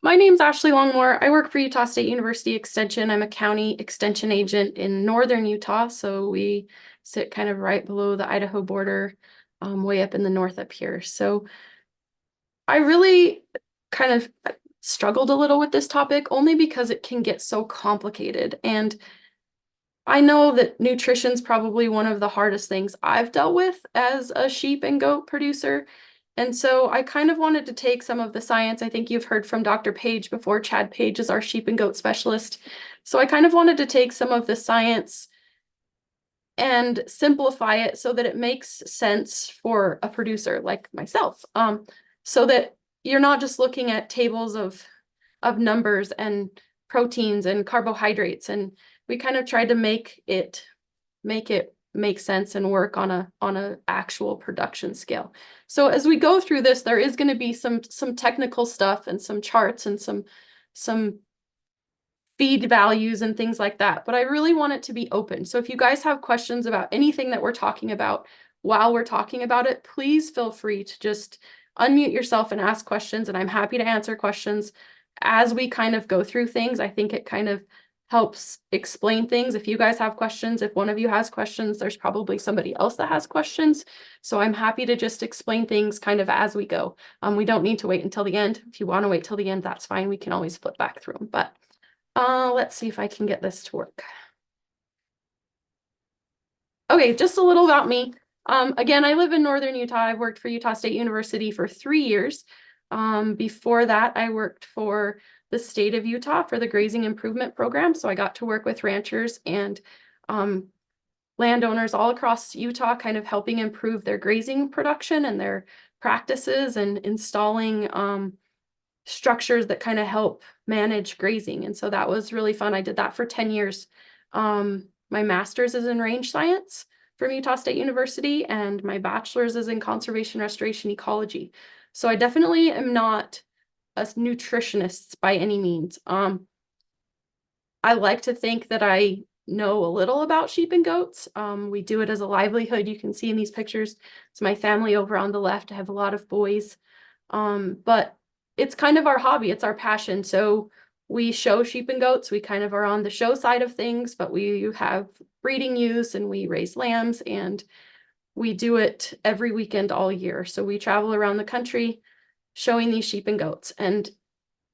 My name's Ashley Longmore. I work for Utah State University Extension. I'm a county extension agent in northern Utah, so we sit kind of right below the Idaho border, way up in the north up here. So I really kind of struggled a little with this topic only because it can get so complicated. And I know that nutrition's probably one of the hardest things I've dealt with as a sheep and goat producer. And so I kind of wanted to take some of the science. I think you've heard from Dr. Page before. Chad Page is our sheep and goat specialist. So I kind of wanted to take some of the science and simplify it so that it makes sense for a producer like myself. So that you're not just looking at tables of numbers and proteins and carbohydrates. And we kind of tried to make sense and work on a actual production scale. So as we go through this, there is going to be some technical stuff and some charts and some feed values and things like that. But I really want it to be open. So if you guys have questions about anything that we're talking about while we're talking about it, please feel free to just unmute yourself and ask questions. And I'm happy to answer questions as we kind of go through things. I think it kind of helps explain things. If you guys have questions, if one of you has questions, there's probably somebody else that has questions. So I'm happy to just explain things kind of as we go. We don't need to wait until the end. If you want to wait till the end, that's fine. We can always flip back through them. But let's see if I can get this to work. Okay, just a little about me. Again, I live in northern Utah. I've worked for Utah State University for 3 years. Before that, I worked for the state of Utah for the Grazing Improvement Program. So I got to work with ranchers and landowners all across Utah, kind of helping improve their grazing production and their practices and installing structures that kind of help manage grazing. And so that was really fun. I did that for 10 years. My master's is in range science from Utah State University, and my bachelor's is in conservation restoration ecology. So I definitely am not a nutritionist by any means. I like to think that I know a little about sheep and goats. We do it as a livelihood. You can see in these pictures, it's my family over on the left. I have a lot of boys. But it's kind of our hobby. It's our passion. So we show sheep and goats. We kind of are on the show side of things, but we have breeding ewes and we raise lambs, and we do it every weekend all year. So we travel around the country showing these sheep and goats. And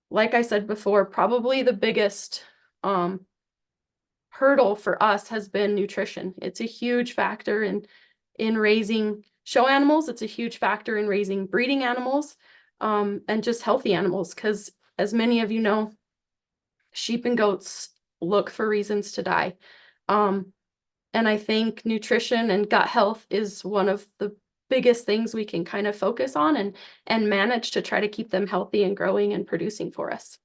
like I said before, probably the biggest hurdle for us has been nutrition. It's a huge factor in raising show animals. It's a huge factor in raising breeding animals, and just healthy animals, because as many of you know, sheep and goats look for reasons to die. And I think nutrition and gut health is one of the biggest things we can kind of focus on and manage to try to keep them healthy and growing and producing for us.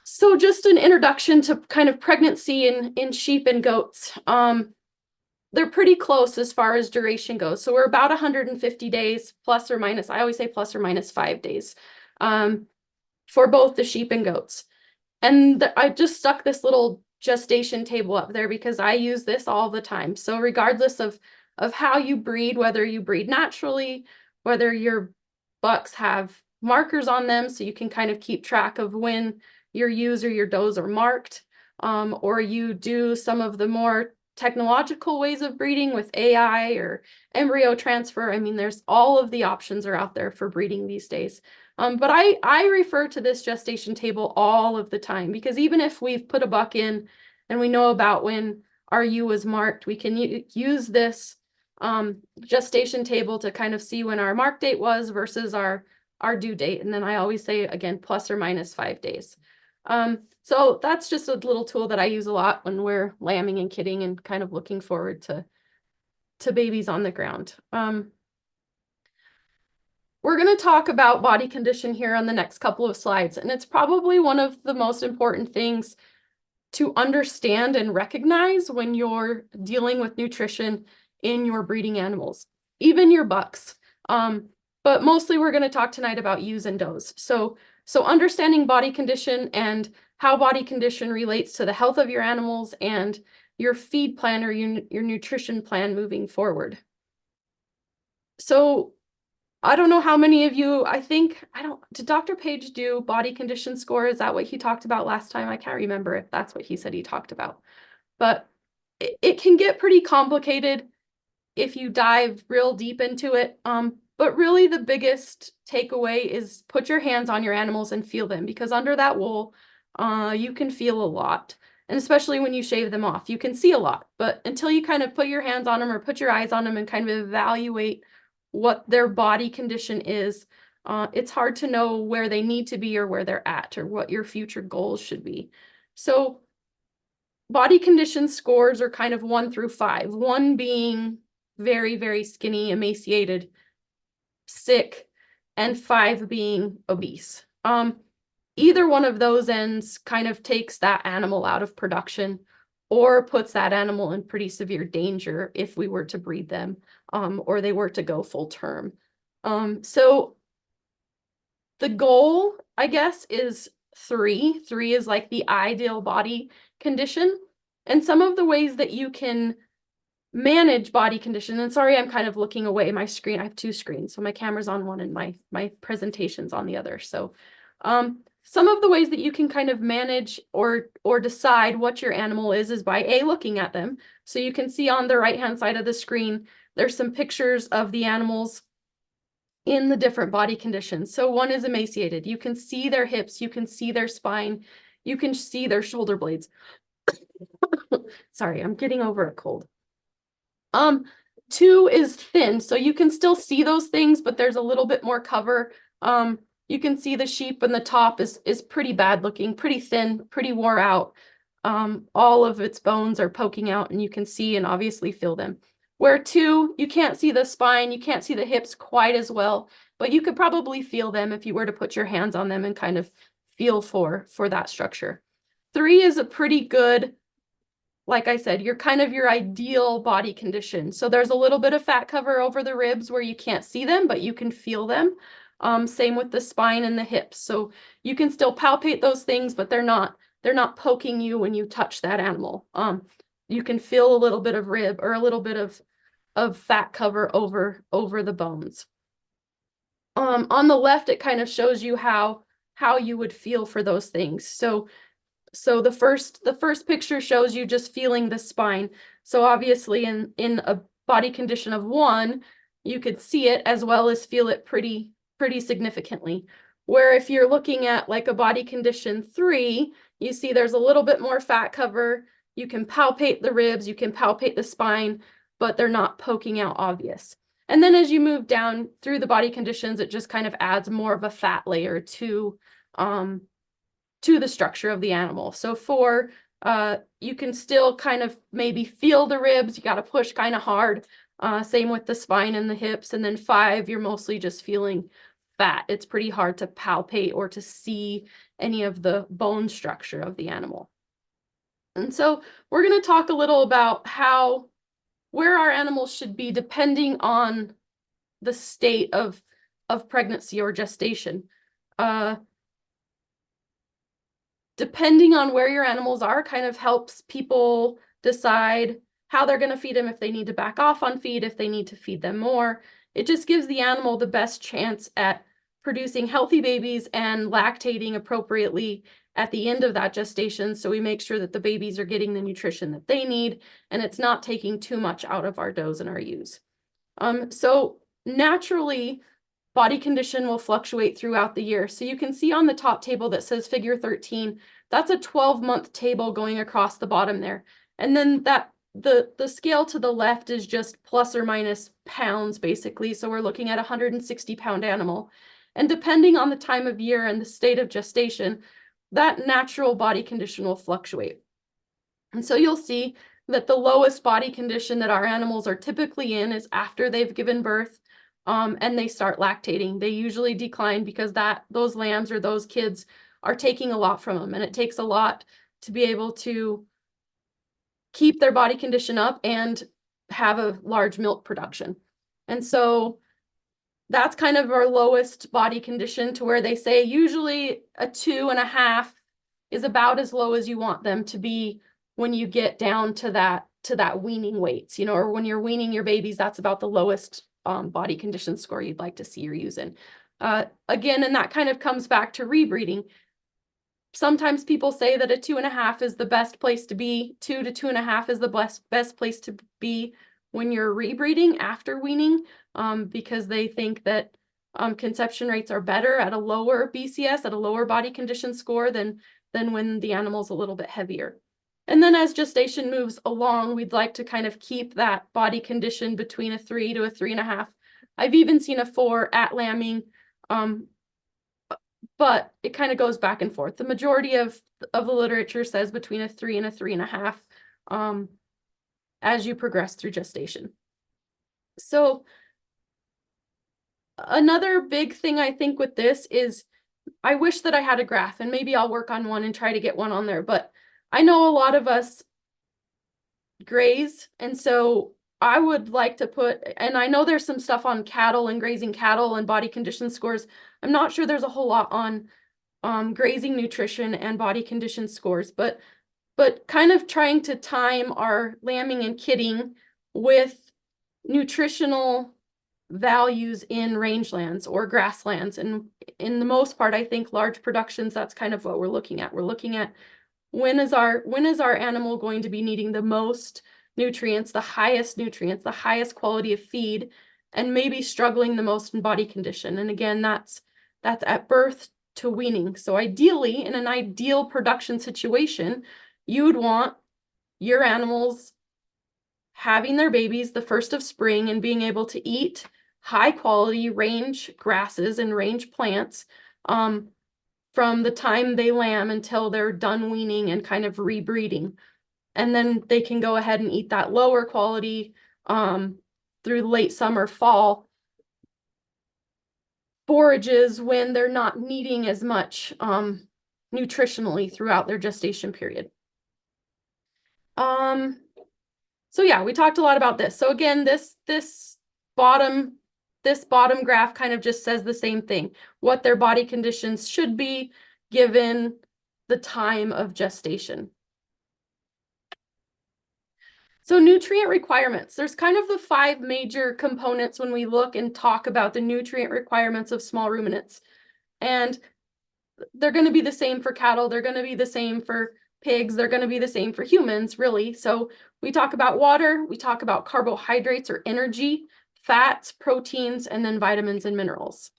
So just an introduction to kind of pregnancy in sheep and goats. They're pretty close as far as duration goes. So we're about 150 days, plus or minus. I always say plus or minus 5 days, for both the sheep and goats. And I just stuck this little gestation table up there because I use this all the time. So regardless of how you breed, whether you breed naturally, whether your bucks have markers on them so you can kind of keep track of when your ewes or your does are marked, or you do some of the more technological ways of breeding with AI or embryo transfer. I mean, there's all of the options are out there for breeding these days. But I refer to this gestation table all of the time, because even if we've put a buck in and we know about when our ewe was marked, we can use this gestation table to kind of see when our mark date was versus our due date. And then I always say, again, plus or minus 5 days. So that's just a little tool that I use a lot when we're lambing and kidding and kind of looking forward to babies on the ground. We're going to talk about body condition here on the next couple of slides, and it's probably one of the most important things to understand and recognize when you're dealing with nutrition in your breeding animals, even your bucks. But mostly we're going to talk tonight about ewes and does. So understanding body condition and how body condition relates to the health of your animals and your feed plan or your nutrition plan moving forward. So I don't know how many of you, did Dr. Page do body condition score? Is that what he talked about last time? I can't remember if that's what he said he talked about. But it can get pretty complicated if you dive real deep into it. But really the biggest takeaway is put your hands on your animals and feel them, because under that wool, you can feel a lot. And especially when you shave them off, you can see a lot. But until you kind of put your hands on them or put your eyes on them and kind of evaluate what their body condition is, it's hard to know where they need to be or where they're at or what your future goals should be. So body condition scores are kind of 1 through 5, 1 being very, very skinny, emaciated, sick, and 5 being obese. Either one of those ends kind of takes that animal out of production or puts that animal in pretty severe danger if we were to breed them, or they were to go full term. So the goal, I guess, is 3. 3 is like the ideal body condition. And some of the ways that you can manage body condition, and sorry, I'm kind of looking away my screen. I have 2 screens, so my camera's on one and my presentation's on the other. So some of the ways that you can kind of manage or decide what your animal is by looking at them. So you can see on the right-hand side of the screen, there's some pictures of the animals in the different body conditions. So one is emaciated. You can see their hips, you can see their spine, you can see their shoulder blades. Sorry, I'm getting over a cold. 2 is thin, so you can still see those things, but there's a little bit more cover. You can see the sheep and the top is pretty bad looking, pretty thin, pretty wore out. All of its bones are poking out and you can see and obviously feel them. Where 2, you can't see the spine, you can't see the hips quite as well, but you could probably feel them if you were to put your hands on them and kind of feel for that structure. 3 is a pretty good, like I said, you're kind of your ideal body condition. So there's a little bit of fat cover over the ribs where you can't see them, but you can feel them. Same with the spine and the hips. So you can still palpate those things, but they're not poking you when you touch that animal. You can feel a little bit of rib or a little bit of fat cover over the bones. On the left, it kind of shows you how you would feel for those things. So the first picture shows you just feeling the spine. So obviously in a body condition of 1, you could see it as well as feel it pretty significantly. Where if you're looking at like a body condition 3, you see there's a little bit more fat cover. You can palpate the ribs, you can palpate the spine, but they're not poking out obvious. And then as you move down through the body conditions, it just kind of adds more of a fat layer to the structure of the animal. So 4, you can still kind of maybe feel the ribs. You got to push kind of hard. Same with the spine and the hips. And then 5, you're mostly just feeling fat. It's pretty hard to palpate or to see any of the bone structure of the animal. And so we're going to talk a little about where our animals should be depending on the state of pregnancy or gestation. Depending on where your animals are kind of helps people decide how they're going to feed them, if they need to back off on feed, if they need to feed them more. It just gives the animal the best chance at producing healthy babies and lactating appropriately at the end of that gestation. So we make sure that the babies are getting the nutrition that they need and it's not taking too much out of our does and our ewes. So naturally, body condition will fluctuate throughout the year. So you can see on the top table that says figure 13, that's a 12-month table going across the bottom there. And then the scale to the left is just plus or minus pounds, basically. So we're looking at a 160-pound animal. And depending on the time of year and the state of gestation, that natural body condition will fluctuate. And so you'll see that the lowest body condition that our animals are typically in is after they've given birth. And they start lactating. They usually decline because those lambs or those kids are taking a lot from them, and it takes a lot to be able to keep their body condition up and have a large milk production. And so that's kind of our lowest body condition, to where they say usually a 2.5 is about as low as you want them to be when you get down to that weaning weights, or when you're weaning your babies, that's about the lowest body condition score you'd like to see your ewes in. Again, and that kind of comes back to rebreeding. Sometimes people say that a 2.5 is the best place to be. 2 to 2.5 is the best place to be when you're rebreeding after weaning, because they think that conception rates are better at a lower BCS, at a lower body condition score than when the animal's a little bit heavier. And then as gestation moves along, we'd like to kind of keep that body condition between a 3 to a 3.5. I've even seen a 4 at lambing, but it kind of goes back and forth. The majority of the literature says between a 3 and a 3.5 as you progress through gestation. So another big thing I think with this is I wish that I had a graph, and maybe I'll work on one and try to get one on there, but I know a lot of us graze, and so I would like to put, and I know there's some stuff on cattle and grazing cattle and body condition scores. I'm not sure there's a whole lot on grazing nutrition and body condition scores, but kind of trying to time our lambing and kidding with nutritional values in rangelands or grasslands. And in the most part, I think large productions, that's kind of what we're looking at. We're looking at when is our animal going to be needing the most nutrients, the highest quality of feed, and maybe struggling the most in body condition. And again, that's at birth to weaning. So ideally, in an ideal production situation, you would want your animals having their babies the first of spring and being able to eat high quality range grasses and range plants from the time they lamb until they're done weaning and kind of rebreeding. And then they can go ahead and eat that lower quality through late summer, fall forages when they're not needing as much nutritionally throughout their gestation period. So yeah, we talked a lot about this. So again, this bottom graph kind of just says the same thing, what their body conditions should be given the time of gestation. So nutrient requirements, there's kind of the 5 major components when we look and talk about the nutrient requirements of small ruminants. And they're going to be the same for cattle, they're going to be the same for pigs, they're going to be the same for humans, really. So we talk about water, we talk about carbohydrates or energy, fats, proteins, and then vitamins and minerals.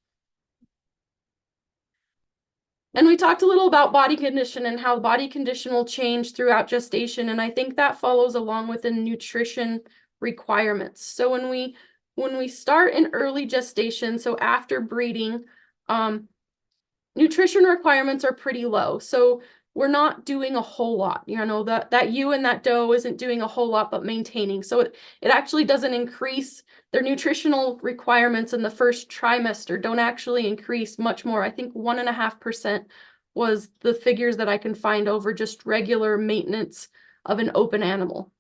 And we talked a little about body condition and how body condition will change throughout gestation. And I think that follows along with the nutrition requirements. So when we start in early gestation, so after breeding, nutrition requirements are pretty low. So we're not doing a whole lot, you know, that ewe and that doe isn't doing a whole lot, but maintaining. So it actually doesn't increase their nutritional requirements in the first trimester, don't actually increase much more. I think 1.5% was the figures that I can find over just regular maintenance of an open animal.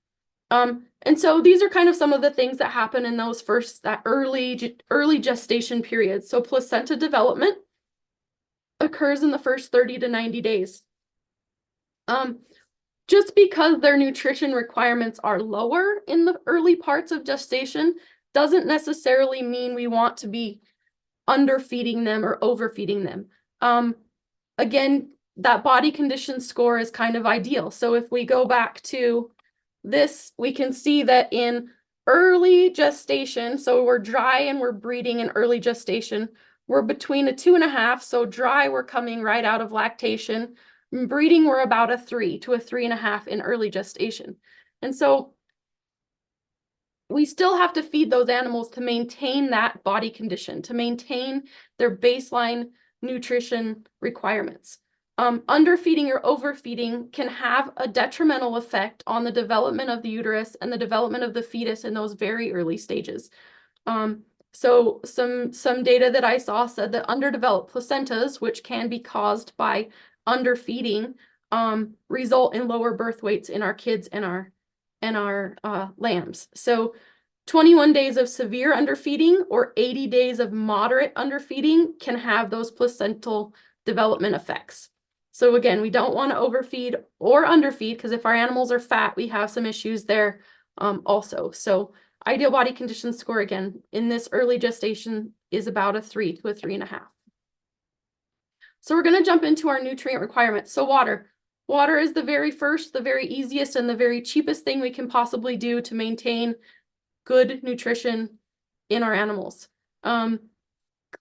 And so these are kind of some of the things that happen in those that early gestation period. So placenta development occurs in the first 30 to 90 days. Just because their nutrition requirements are lower in the early parts of gestation doesn't necessarily mean we want to be underfeeding them or overfeeding them. Again, that body condition score is kind of ideal. So if we go back to this, we can see that in early gestation, so we're dry and we're breeding in early gestation, we're between a 2.5, so dry, we're coming right out of lactation. In breeding, we're about a 3 to a 3.5 in early gestation. And so we still have to feed those animals to maintain that body condition, to maintain their baseline nutrition requirements. Underfeeding or overfeeding can have a detrimental effect on the development of the uterus and the development of the fetus in those very early stages. So some data that I saw said that underdeveloped placentas, which can be caused by underfeeding, result in lower birth weights in our kids and our lambs. So 21 days of severe underfeeding or 80 days of moderate underfeeding can have those placental development effects. So again, we don't want to overfeed or underfeed, because if our animals are fat, we have some issues there also. So Ideal body condition score, again, in this early gestation is about a 3 to a 3.5. So we're going to jump into our nutrient requirements. So water. Water is the very first, the very easiest, and the very cheapest thing we can possibly do to maintain good nutrition in our animals.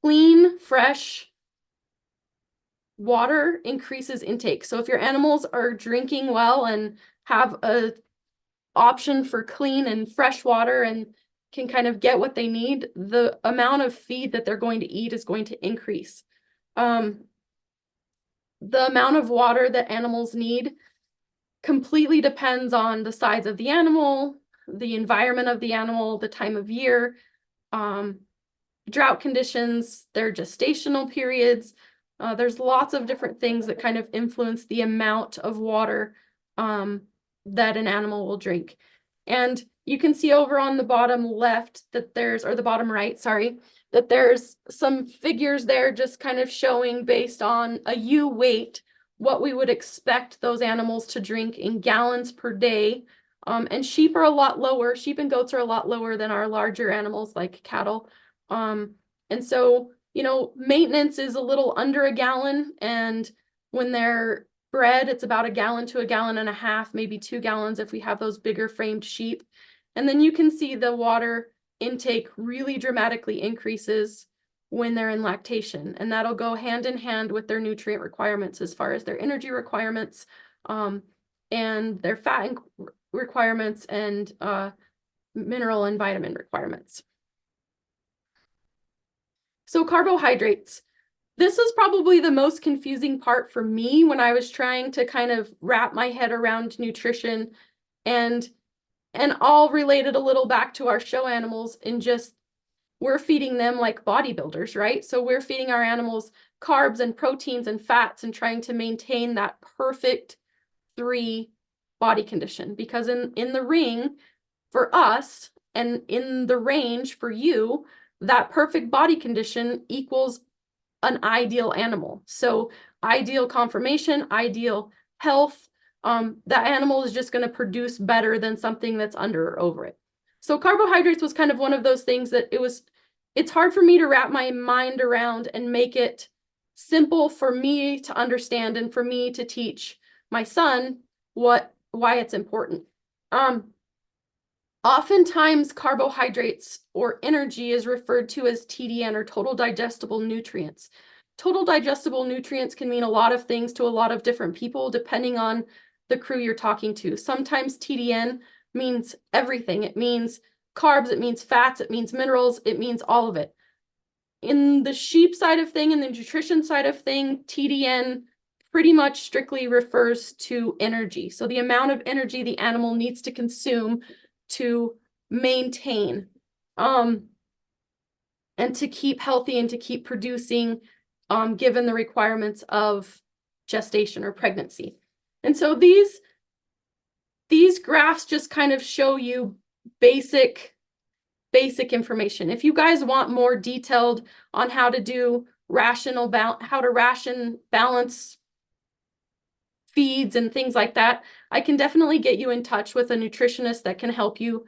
Clean, fresh water increases intake. So if your animals are drinking well and have a option for clean and fresh water and can kind of get what they need, the amount of feed that they're going to eat is going to increase. The amount of water that animals need completely depends on the size of the animal, the environment of the animal, the time of year, drought conditions, their gestational periods. There's lots of different things that kind of influence the amount of water that an animal will drink. And you can see over on the bottom left that there's, or the bottom right, sorry, that there's some figures there just kind of showing based on a ewe weight what we would expect those animals to drink in gallons per day. And sheep are a lot lower. Sheep and goats are a lot lower than our larger animals like cattle. And so, you know, maintenance is a little under a gallon, and when they're bred, it's about a gallon to a gallon and a half, maybe 2 gallons if we have those bigger framed sheep. And then you can see the water intake really dramatically increases when they're in lactation, and that'll go hand in hand with their nutrient requirements as far as their energy requirements, and their fat requirements, and mineral and vitamin requirements. So carbohydrates. This is probably the most confusing part for me when I was trying to kind of wrap my head around nutrition, and all related a little back to our show animals, and just we're feeding them like bodybuilders, right? So we're feeding our animals carbs and proteins and fats and trying to maintain that perfect 3 body condition, because in the ring for us and in the range for you, that perfect body condition equals an ideal animal. So ideal conformation, ideal health, that animal is just going to produce better than something that's under or over it. So carbohydrates was kind of one of those things that it's hard for me to wrap my mind around and make it simple for me to understand and for me to teach my son why it's important. Oftentimes carbohydrates or energy is referred to as TDN, or total digestible nutrients. Total digestible nutrients can mean a lot of things to a lot of different people depending on the crew you're talking to. Sometimes TDN means everything. It means carbs, it means fats, it means minerals, it means all of it. In the sheep side of thing and the nutrition side of thing, TDN pretty much strictly refers to energy. So the amount of energy the animal needs to consume to maintain and to keep healthy and to keep producing given the requirements of gestation or pregnancy. And so these graphs just kind of show you basic information. If you guys want more detailed on how to do how to ration balance feeds and things like that, I can definitely get you in touch with a nutritionist that can help you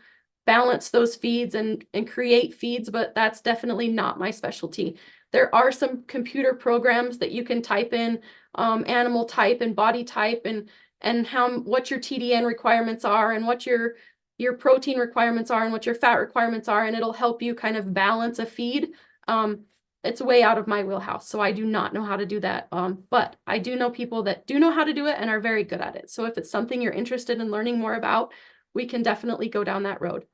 balance those feeds and create feeds, but that's definitely not my specialty. There are some computer programs that you can type in animal type and body type and what your TDN requirements are and what your protein requirements are and what your fat requirements are, and it'll help you kind of balance a feed. It's way out of my wheelhouse, so I do not know how to do that. But I do know people that do know how to do it and are very good at it. So if it's something you're interested in learning more about, we can definitely go down that road.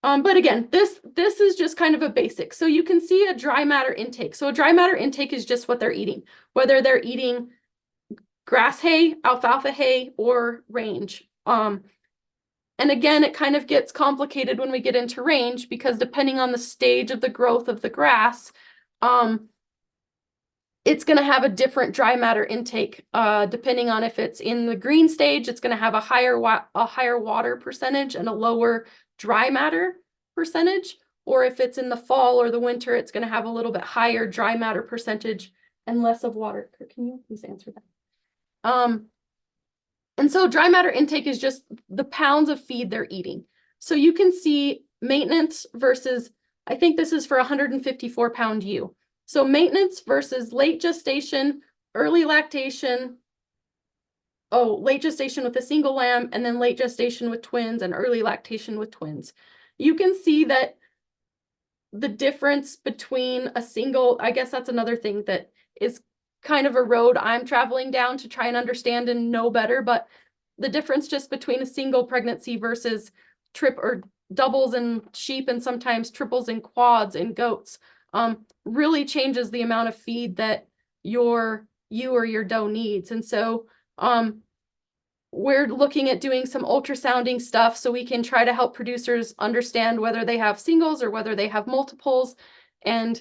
But again, this is just kind of a basic. So you can see a dry matter intake. So a dry matter intake is just what they're eating, whether they're eating grass hay, alfalfa hay, or range. And again, it kind of gets complicated when we get into range, because depending on the stage of the growth of the grass, it's going to have a different dry matter intake. Depending on if it's in the green stage, it's going to have a higher water percentage and a lower dry matter percentage. Or if it's in the fall or the winter, it's going to have a little bit higher dry matter percentage and less of water. Can you please answer that? And so dry matter intake is just the pounds of feed they're eating. So you can see maintenance versus, I think this is for 154-pound ewe. So maintenance versus late gestation, early lactation, late gestation with a single lamb, and then late gestation with twins and early lactation with twins. You can see that the difference between a single, I guess that's another thing that is kind of a road I'm traveling down to try and understand and know better, but the difference just between a single pregnancy versus trip or doubles in sheep and sometimes triples and quads in goats really changes the amount of feed that you or your doe needs. And so we're looking at doing some ultrasounding stuff so we can try to help producers understand whether they have singles or whether they have multiples, and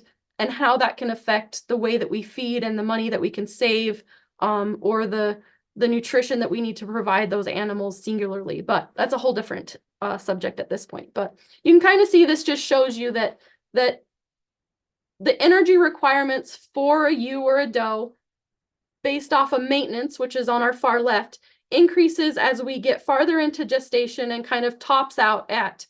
how that can affect the way that we feed and the money that we can save, or the nutrition that we need to provide those animals singularly. But that's a whole different subject at this point. But you can kind of see this just shows you that the energy requirements for a ewe or a doe based off of maintenance, which is on our far left, increases as we get farther into gestation and kind of tops out at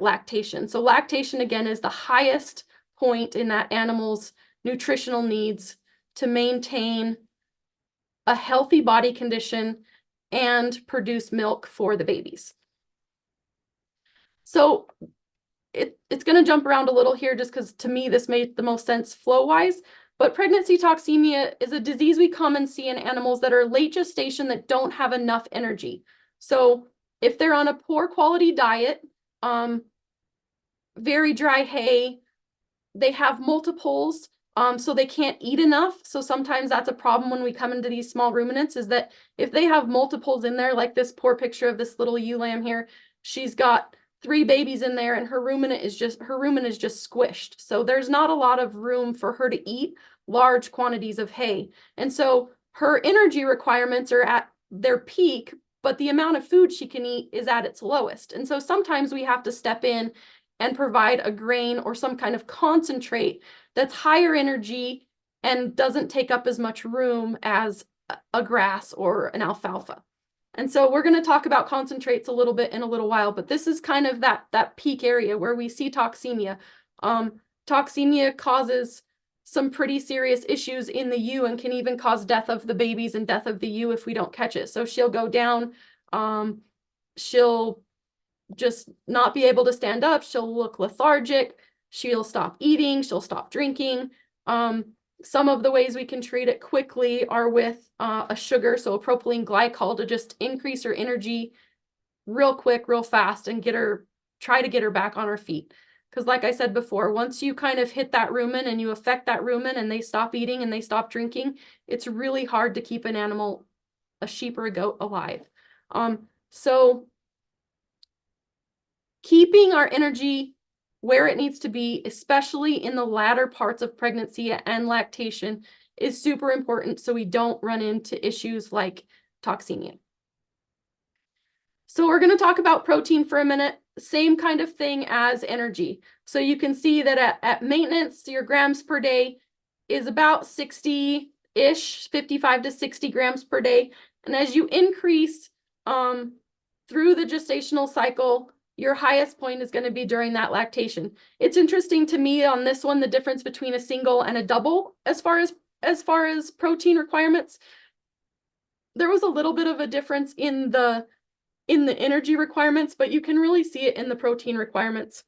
lactation. So lactation, again, is the highest point in that animal's nutritional needs to maintain a healthy body condition and produce milk for the babies. So it's going to jump around a little here just because to me this made the most sense flow-wise. But pregnancy toxemia is a disease we commonly see in animals that are late gestation that don't have enough energy. So if they're on a poor quality diet, very dry hay, they have multiples, so they can't eat enough. So sometimes that's a problem when we come into these small ruminants, is that if they have multiples in there, like this poor picture of this little ewe lamb here, she's got 3 babies in there and her rumen is just squished. So there's not a lot of room for her to eat large quantities of hay. And so her energy requirements are at their peak, but the amount of food she can eat is at its lowest. And so sometimes we have to step in and provide a grain or some kind of concentrate that's higher energy and doesn't take up as much room as a grass or an alfalfa. And so we're going to talk about concentrates a little bit in a little while, but this is kind of that peak area where we see toxemia. Toxemia causes some pretty serious issues in the ewe and can even cause death of the babies and death of the ewe if we don't catch it. So she'll go down, she'll just not be able to stand up, she'll look lethargic, she'll stop eating, she'll stop drinking. Some of the ways we can treat it quickly are with a sugar, so a propylene glycol, to just increase her energy real quick, real fast, and try to get her back on her feet. Because like I said before, once you kind of hit that rumen and you affect that rumen and they stop eating and they stop drinking, it's really hard to keep an animal, a sheep or a goat, alive. So keeping our energy where it needs to be, especially in the latter parts of pregnancy and lactation, is super important so we don't run into issues like toxemia. So we're going to talk about protein for a minute. Same kind of thing as energy. So you can see that at maintenance, your grams per day is about 60-ish, 55 to 60 grams per day. And as you increase through the gestational cycle, your highest point is going to be during that lactation. It's interesting to me on this one, the difference between a single and a double as far as protein requirements. There was a little bit of a difference in the energy requirements, but you can really see it in the protein requirements.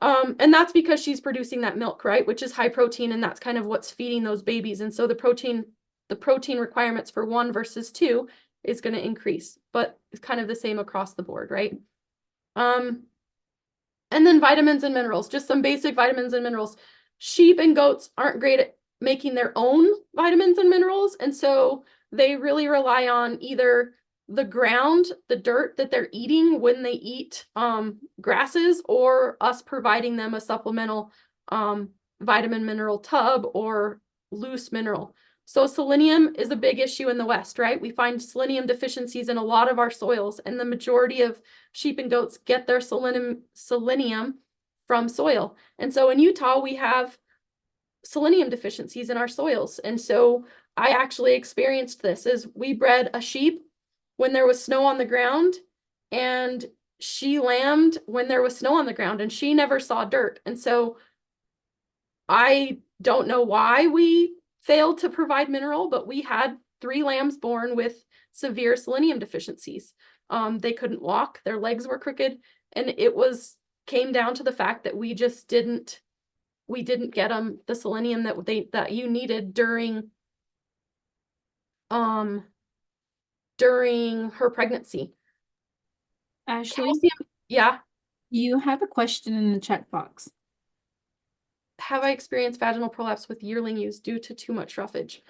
And that's because she's producing that milk, right, which is high protein, and that's kind of what's feeding those babies. And so the protein requirements for 1 versus 2 is going to increase, but it's kind of the same across the board, right? And then vitamins and minerals, just some basic vitamins and minerals. Sheep and goats aren't great at making their own vitamins and minerals, and so they really rely on either the ground, the dirt that they're eating when they eat grasses, or us providing them a supplemental vitamin mineral tub or loose mineral. So selenium is a big issue in the West, right? We find selenium deficiencies in a lot of our soils, and the majority of sheep and goats get their selenium from soil. And so in Utah, we have selenium deficiencies in our soils. And so I actually experienced this as we bred a sheep when there was snow on the ground, and she lambed when there was snow on the ground and she never saw dirt. And so I don't know why we failed to provide mineral, but we had 3 lambs born with severe selenium deficiencies. They couldn't walk, their legs were crooked, and came down to the fact that we didn't get them the selenium that you needed during her pregnancy. Ashley, Calcium, yeah. you have a question in the chat box. Have I experienced vaginal prolapse with yearling ewes due to too much roughage?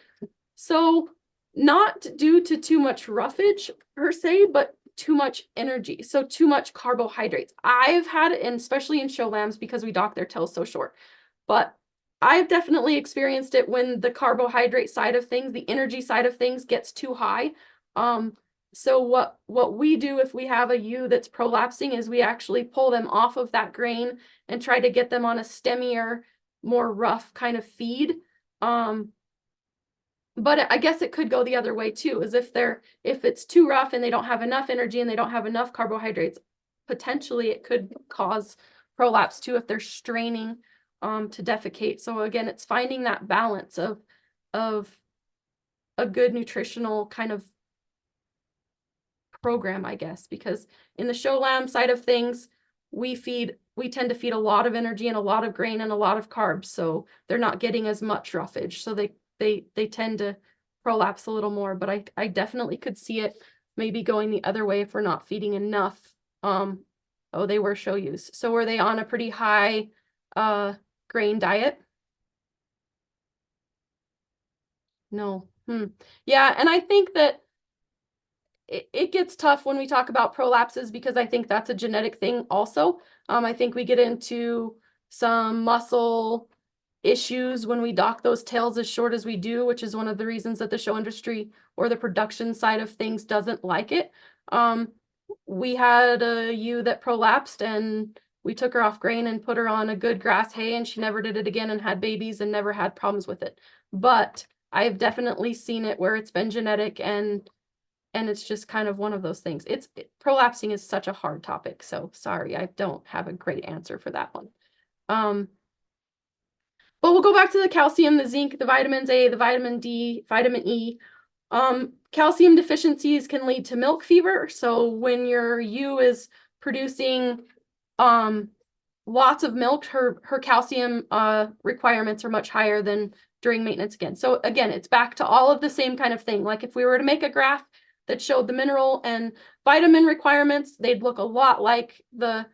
So not due to too much roughage per se, but too much energy. So too much carbohydrates. I've had it, and especially in show lambs because we dock their tails so short. But I've definitely experienced it when the carbohydrate side of things, the energy side of things gets too high. So what we do if we have a ewe that's prolapsing is we actually pull them off of that grain and try to get them on a stemmier, more rough kind of feed. But I guess it could go the other way too, is if it's too rough and they don't have enough energy and they don't have enough carbohydrates, potentially it could cause prolapse too if they're straining to defecate. So again, it's finding that balance of a good nutritional kind of program, I guess, because in the show lamb side of things, we tend to feed a lot of energy and a lot of grain and a lot of carbs, so they're not getting as much roughage, so they tend to prolapse a little more. But I definitely could see it maybe going the other way if we're not feeding enough. Oh, they were show ewes, so were they on a pretty high grain diet? No. Yeah, and I think that it gets tough when we talk about prolapses because I think that's a genetic thing also. I think we get into some muscle issues when we dock those tails as short as we do, which is one of the reasons that the show industry or the production side of things doesn't like it. We had a ewe that prolapsed and we took her off grain and put her on a good grass hay, and she never did it again and had babies and never had problems with it. But I've definitely seen it where it's been genetic and it's just kind of one of those things. Prolapsing is such a hard topic, so sorry, I don't have a great answer for that one. But we'll go back to the calcium, the zinc, the vitamins A, the vitamin D, vitamin E. Calcium deficiencies can lead to milk fever. So when your ewe is producing lots of milk, her calcium requirements are much higher than during maintenance again. So again, it's back to all of the same kind of thing. Like if we were to make a graph that showed the mineral and vitamin requirements, they'd look a lot like the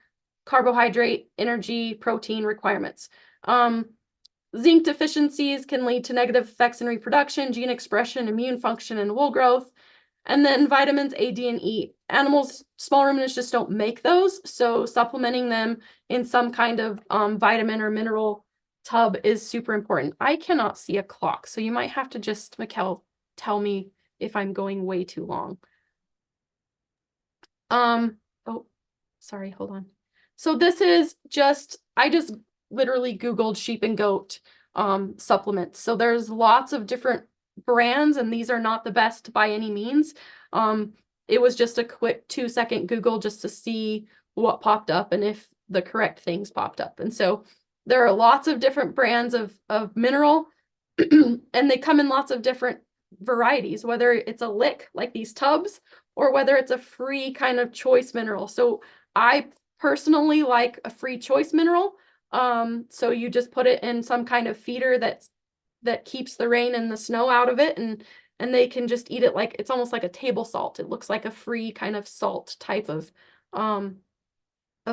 carbohydrate, energy, protein requirements. Zinc deficiencies can lead to negative effects in reproduction, gene expression, immune function, and wool growth. And then vitamins A, D, and E. Animals, small ruminants just don't make those, so supplementing them in some kind of vitamin or mineral tub is super important. I cannot see a clock, so you might have to just, Mikkel, tell me if I'm going way too long. Oh, sorry, hold on. So this is I just literally Googled sheep and goat supplements. So there's lots of different brands, and these are not the best by any means. It was just a quick 2-second Google just to see what popped up and if the correct things popped up. And so there are lots of different brands of mineral, and they come in lots of different varieties, whether it's a lick like these tubs or whether it's a free kind of choice mineral. So I personally like a free choice mineral. So you just put it in some kind of feeder that keeps the rain and the snow out of it, and they can just eat it like it's almost like a table salt. It looks like a free kind of salt type of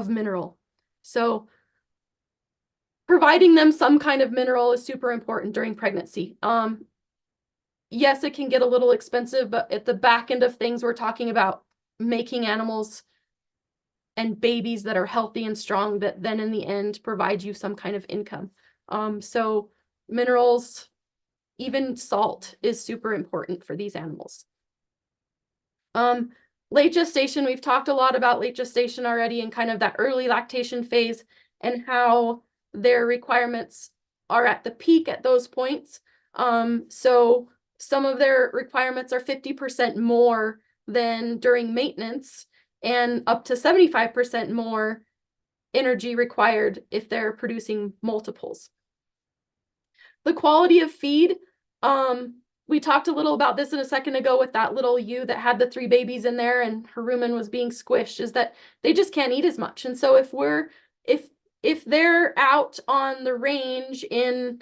mineral. So providing them some kind of mineral is super important during pregnancy. Yes, it can get a little expensive, but at the back end of things, we're talking about making animals and babies that are healthy and strong that then in the end provide you some kind of income. So minerals, even salt is super important for these animals. Late gestation, we've talked a lot about late gestation already and kind of that early lactation phase and how their requirements are at the peak at those points. So some of their requirements are 50% more than during maintenance. and up to 75% more energy required if they're producing multiples. The quality of feed, we talked a little about this in a second ago with that little ewe that had the 3 babies in there and her rumen was being squished, is that they just can't eat as much. And so if they're out on the range in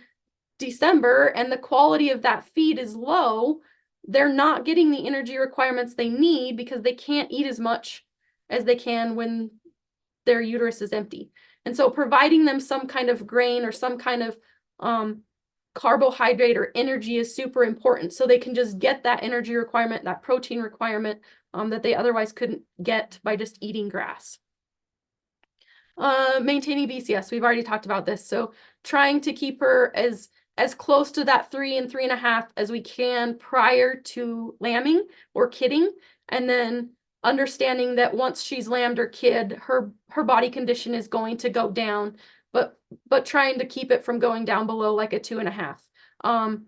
December and the quality of that feed is low, they're not getting the energy requirements they need because they can't eat as much as they can when their uterus is empty. And so providing them some kind of grain or some kind of carbohydrate or energy is super important, so they can just get that energy requirement, that protein requirement that they otherwise couldn't get by just eating grass. Maintaining BCS, we've already talked about this. So trying to keep her as close to that 3 and 3.5 as we can prior to lambing or kidding, and then understanding that once she's lambed or kid, her body condition is going to go down, but trying to keep it from going down below like a 2.5.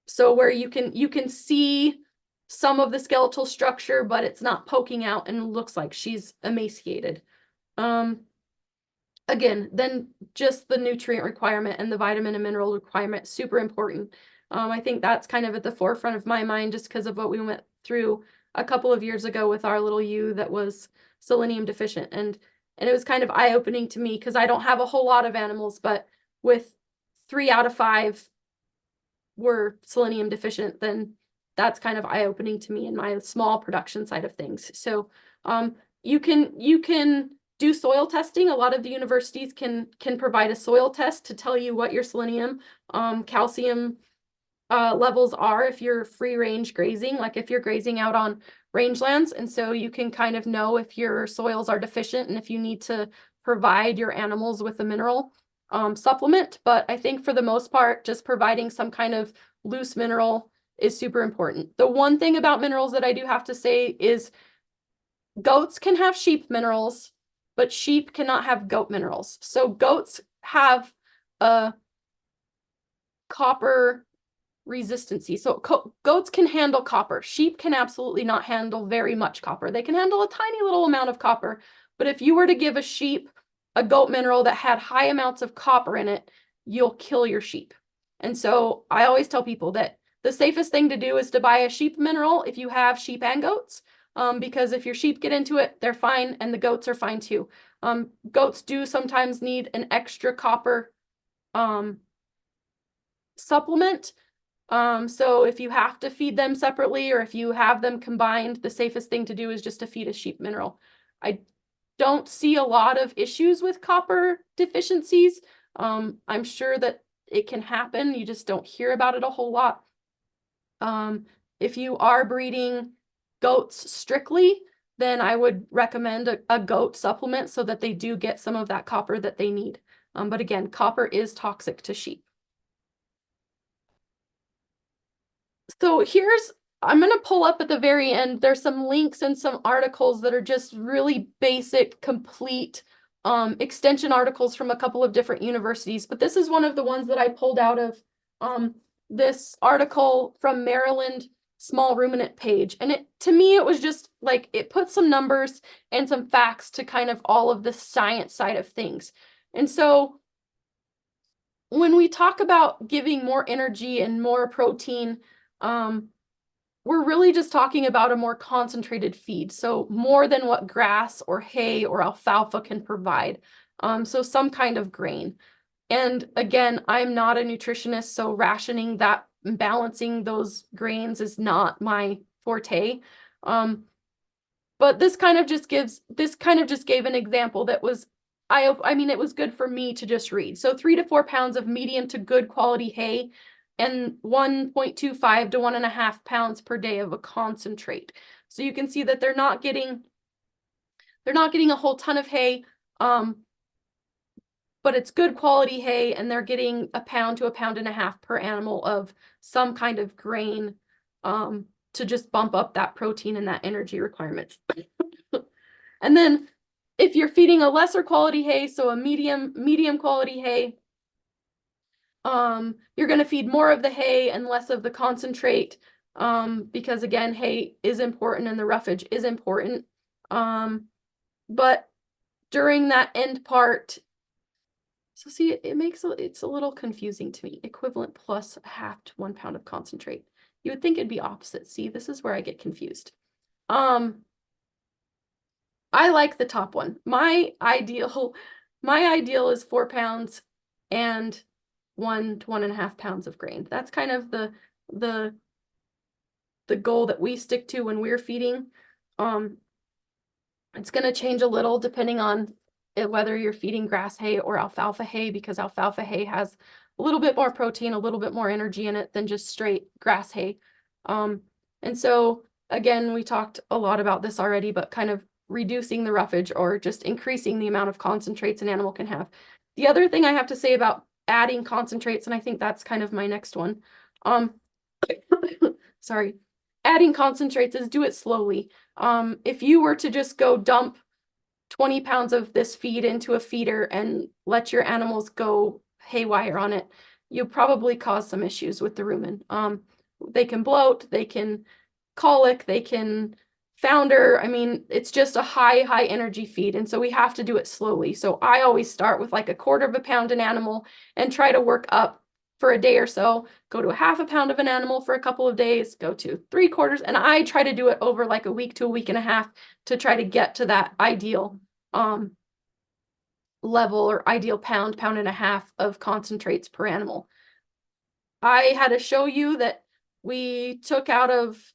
So where you can see some of the skeletal structure, but it's not poking out and looks like she's emaciated. Again, then just the nutrient requirement and the vitamin and mineral requirement, super important. I think that's kind of at the forefront of my mind just because of what we went through a couple of years ago with our little ewe that was selenium deficient. And it was kind of eye-opening to me because I don't have a whole lot of animals, but with 3 out of 5 were selenium deficient, then that's kind of eye-opening to me in my small production side of things. So you can do soil testing. A lot of the universities can provide a soil test to tell you what your selenium, calcium levels are if you're free range grazing, like if you're grazing out on rangelands. And so you can kind of know if your soils are deficient and if you need to provide your animals with a mineral supplement. But I think for the most part, just providing some kind of loose mineral is super important. The one thing about minerals that I do have to say is goats can have sheep minerals, but sheep cannot have goat minerals. So goats have a copper resistancy. So goats can handle copper. Sheep can absolutely not handle very much copper. They can handle a tiny little amount of copper. But if you were to give a sheep a goat mineral that had high amounts of copper in it, you'll kill your sheep. And so I always tell people that the safest thing to do is to buy a sheep mineral if you have sheep and goats. Because if your sheep get into it, they're fine, and the goats are fine too. Goats do sometimes need an extra copper supplement. So if you have to feed them separately or if you have them combined, the safest thing to do is just to feed a sheep mineral. I don't see a lot of issues with copper deficiencies. I'm sure that it can happen. You just don't hear about it a whole lot. If you are breeding goats strictly, then I would recommend a goat supplement so that they do get some of that copper that they need. But again, copper is toxic to sheep. So I'm going to pull up at the very end. There's some links and some articles that are just really basic, complete extension articles from a couple of different universities. But this is one of the ones that I pulled out of this article from Maryland Small Ruminant page. And to me, it was just like, it put some numbers and some facts to kind of all of the science side of things. And so when we talk about giving more energy and more protein, we're really just talking about a more concentrated feed. So more than what grass or hay or alfalfa can provide. So some kind of grain. And again, I'm not a nutritionist, so rationing that and balancing those grains is not my forte. But this kind of just gave an example that was, I mean, it was good for me to just read. So 3 to 4 pounds of medium to good quality hay and 1.25 to 1.5 pounds per day of a concentrate. So you can see that they're not getting a whole ton of hay, but it's good quality hay, and they're getting 1 pound to 1.5 pounds per animal of some kind of grain to just bump up that protein and that energy requirements. And then if you're feeding a lesser quality hay, so a medium quality hay, you're going to feed more of the hay and less of the concentrate, because again, hay is important and the roughage is important. But during that end part, so see, it's a little confusing to me. Equivalent plus a half to 1 pound of concentrate. You would think it'd be opposite. See, this is where I get confused. I like the top one. My ideal is 4 pounds and 1 to 1.5 pounds of grain. That's kind of the goal that we stick to when we're feeding. It's going to change a little depending on whether you're feeding grass hay or alfalfa hay, because alfalfa hay has a little bit more protein, a little bit more energy in it than just straight grass hay. And so again, we talked a lot about this already, but kind of reducing the roughage or just increasing the amount of concentrates an animal can have. The other thing I have to say about adding concentrates, and I think that's kind of my next one, sorry, adding concentrates is do it slowly. If you were to just go dump 20 pounds of this feed into a feeder and let your animals go haywire on it, you probably cause some issues with the rumen. They can bloat, they can colic, they can founder. I mean, it's just a high energy feed. And so we have to do it slowly. So I always start with like 1/4 pound an animal and try to work up for a day or so, go to 1/2 pound of an animal for a couple of days, go to 3/4. And I try to do it over like a week to a week and a half to try to get to that ideal level or ideal pound and a half of concentrates per animal. I had to show you that we took out of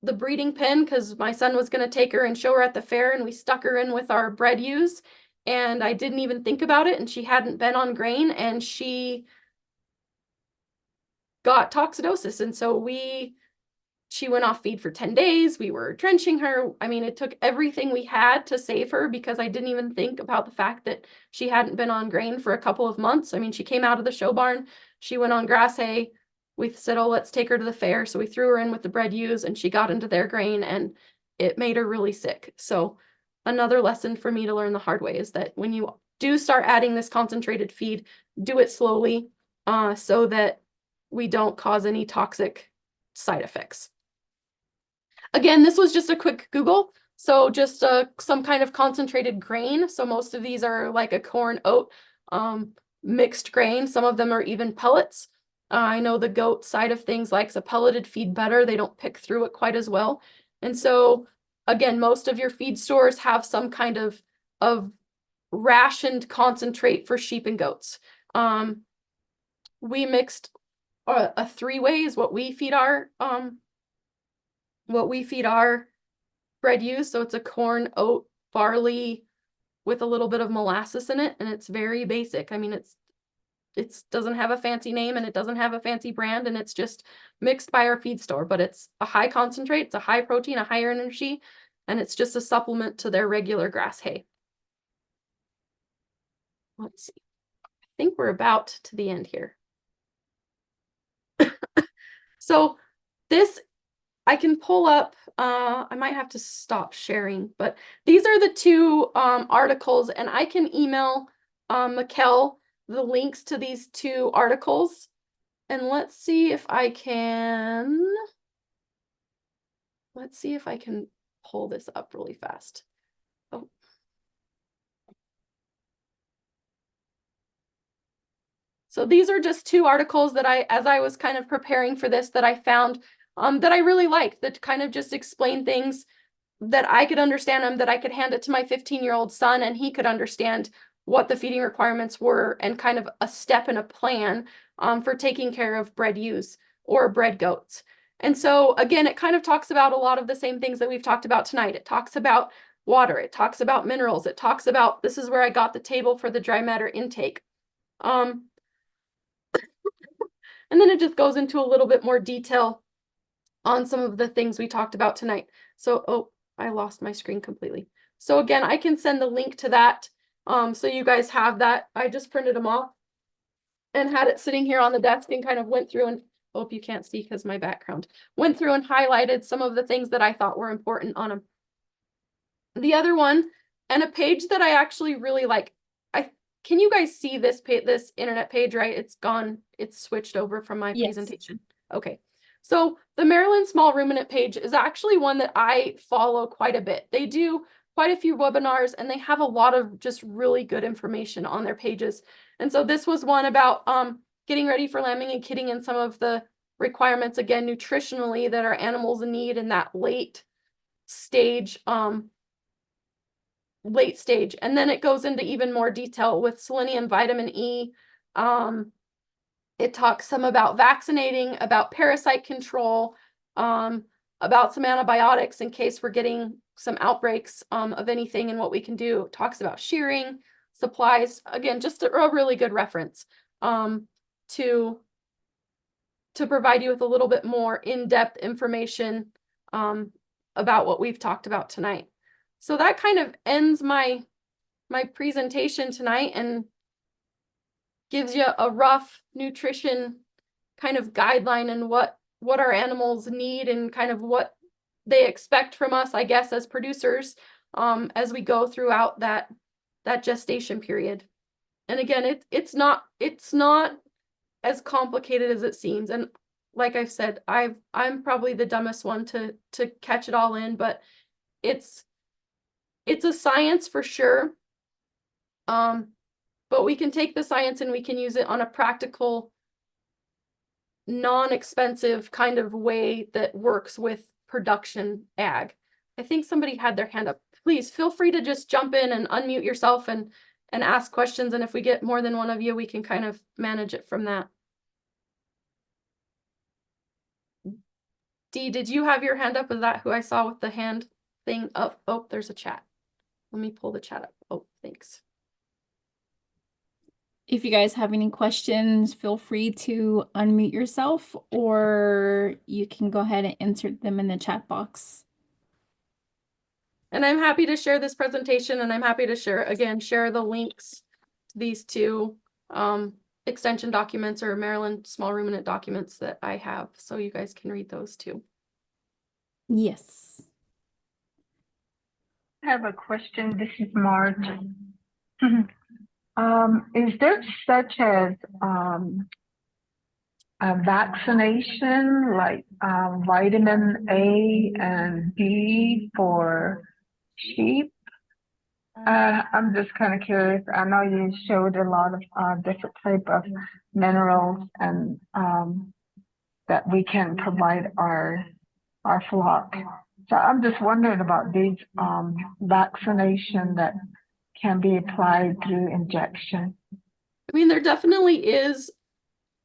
the breeding pen because my son was going to take her and show her at the fair, and we stuck her in with our bred ewes, and I didn't even think about it, and she hadn't been on grain, and she got toxidosis. And so she went off feed for 10 days. We were drenching her. I mean, it took everything we had to save her because I didn't even think about the fact that she hadn't been on grain for a couple of months. I mean, she came out of the show barn, she went on grass hay. We said, oh, let's take her to the fair. So we threw her in with the bred ewes, and she got into their grain, and it made her really sick. So another lesson for me to learn the hard way is that when you do start adding this concentrated feed, do it slowly so that we don't cause any toxic side effects. Again, this was just a quick Google. So just some kind of concentrated grain. So most of these are like a corn oat mixed grain. Some of them are even pellets. I know the goat side of things likes a pelleted feed better. They don't pick through it quite as well. And so again, most of your feed stores have some kind of rationed concentrate for sheep and goats. We mixed a 3-way is what we feed our bred ewes. So it's a corn, oat, barley with a little bit of molasses in it, and it's very basic. I mean, it doesn't have a fancy name, and it doesn't have a fancy brand, and it's just mixed by our feed store, but it's a high concentrate, it's a high protein, a higher energy, and it's just a supplement to their regular grass hay. Let's see. I think we're about to the end here. So this I can pull up, I might have to stop sharing, but these are the 2 articles, and I can email Mikkel the links to these 2 articles. And let's see if I can pull this up really fast. Oh. So these are just 2 articles that as I was kind of preparing for this, that I found that I really liked, that kind of just explain things that I could understand them, that I could hand it to my 15-year-old son and he could understand what the feeding requirements were, and kind of a step and a plan for taking care of bred ewes or bred goats. And so again, it kind of talks about a lot of the same things that we've talked about tonight. It talks about water, it talks about minerals, it talks about, this is where I got the table for the dry matter intake. And then it just goes into a little bit more detail on some of the things we talked about tonight. So, oh, I lost my screen completely. So again, I can send the link to that. So you guys have that. I just printed them off and had it sitting here on the desk and kind of went through, and hope you can't see because my background, went through and highlighted some of the things that I thought were important on them. The other one, and a page that I actually really like, can you guys see this internet page, right? It's gone, it's switched over from my presentation. Okay. So the Maryland Small Ruminant page is actually one that I follow quite a bit. They do quite a few webinars, and they have a lot of just really good information on their pages. And so this was one about getting ready for lambing and kidding, and some of the requirements, again, nutritionally, that our animals need in that late stage. And then it goes into even more detail with selenium, vitamin E. It talks some about vaccinating, about parasite control, about some antibiotics in case we're getting some outbreaks of anything and what we can do. It talks about shearing, supplies. Again, just a really good reference to provide you with a little bit more in-depth information about what we've talked about tonight. So that kind of ends my presentation tonight and gives you a rough nutrition kind of guideline and what our animals need and kind of what they expect from us, I guess, as producers, as we go throughout that gestation period. And again, it's not as complicated as it seems. And like I've said, I'm probably the dumbest one to catch it all in, but it's a science for sure. But we can take the science and we can use it on a practical, non-expensive kind of way that works with production ag. I think somebody had their hand up. Please feel free to just jump in and unmute yourself and ask questions. And if we get more than one of you, we can kind of manage it from that. Dee, did you have your hand up? Is that who I saw with the hand thing up? Oh, there's a chat. Let me pull the chat up. Oh, thanks. If you guys have any questions, feel free to unmute yourself, or you can go ahead and insert them in the chat box. And I'm happy to share this presentation, and I'm happy to share the links to these two extension documents or Maryland small ruminant documents that I have, so you guys can read those too. Yes. I have a question. This is Marge. Is there such as a vaccination like vitamin A and B for sheep? I'm just kind of curious. I know you showed a lot of different type of minerals and that we can provide our flock. So I'm just wondering about these vaccination that can be applied through injection. I mean, there definitely is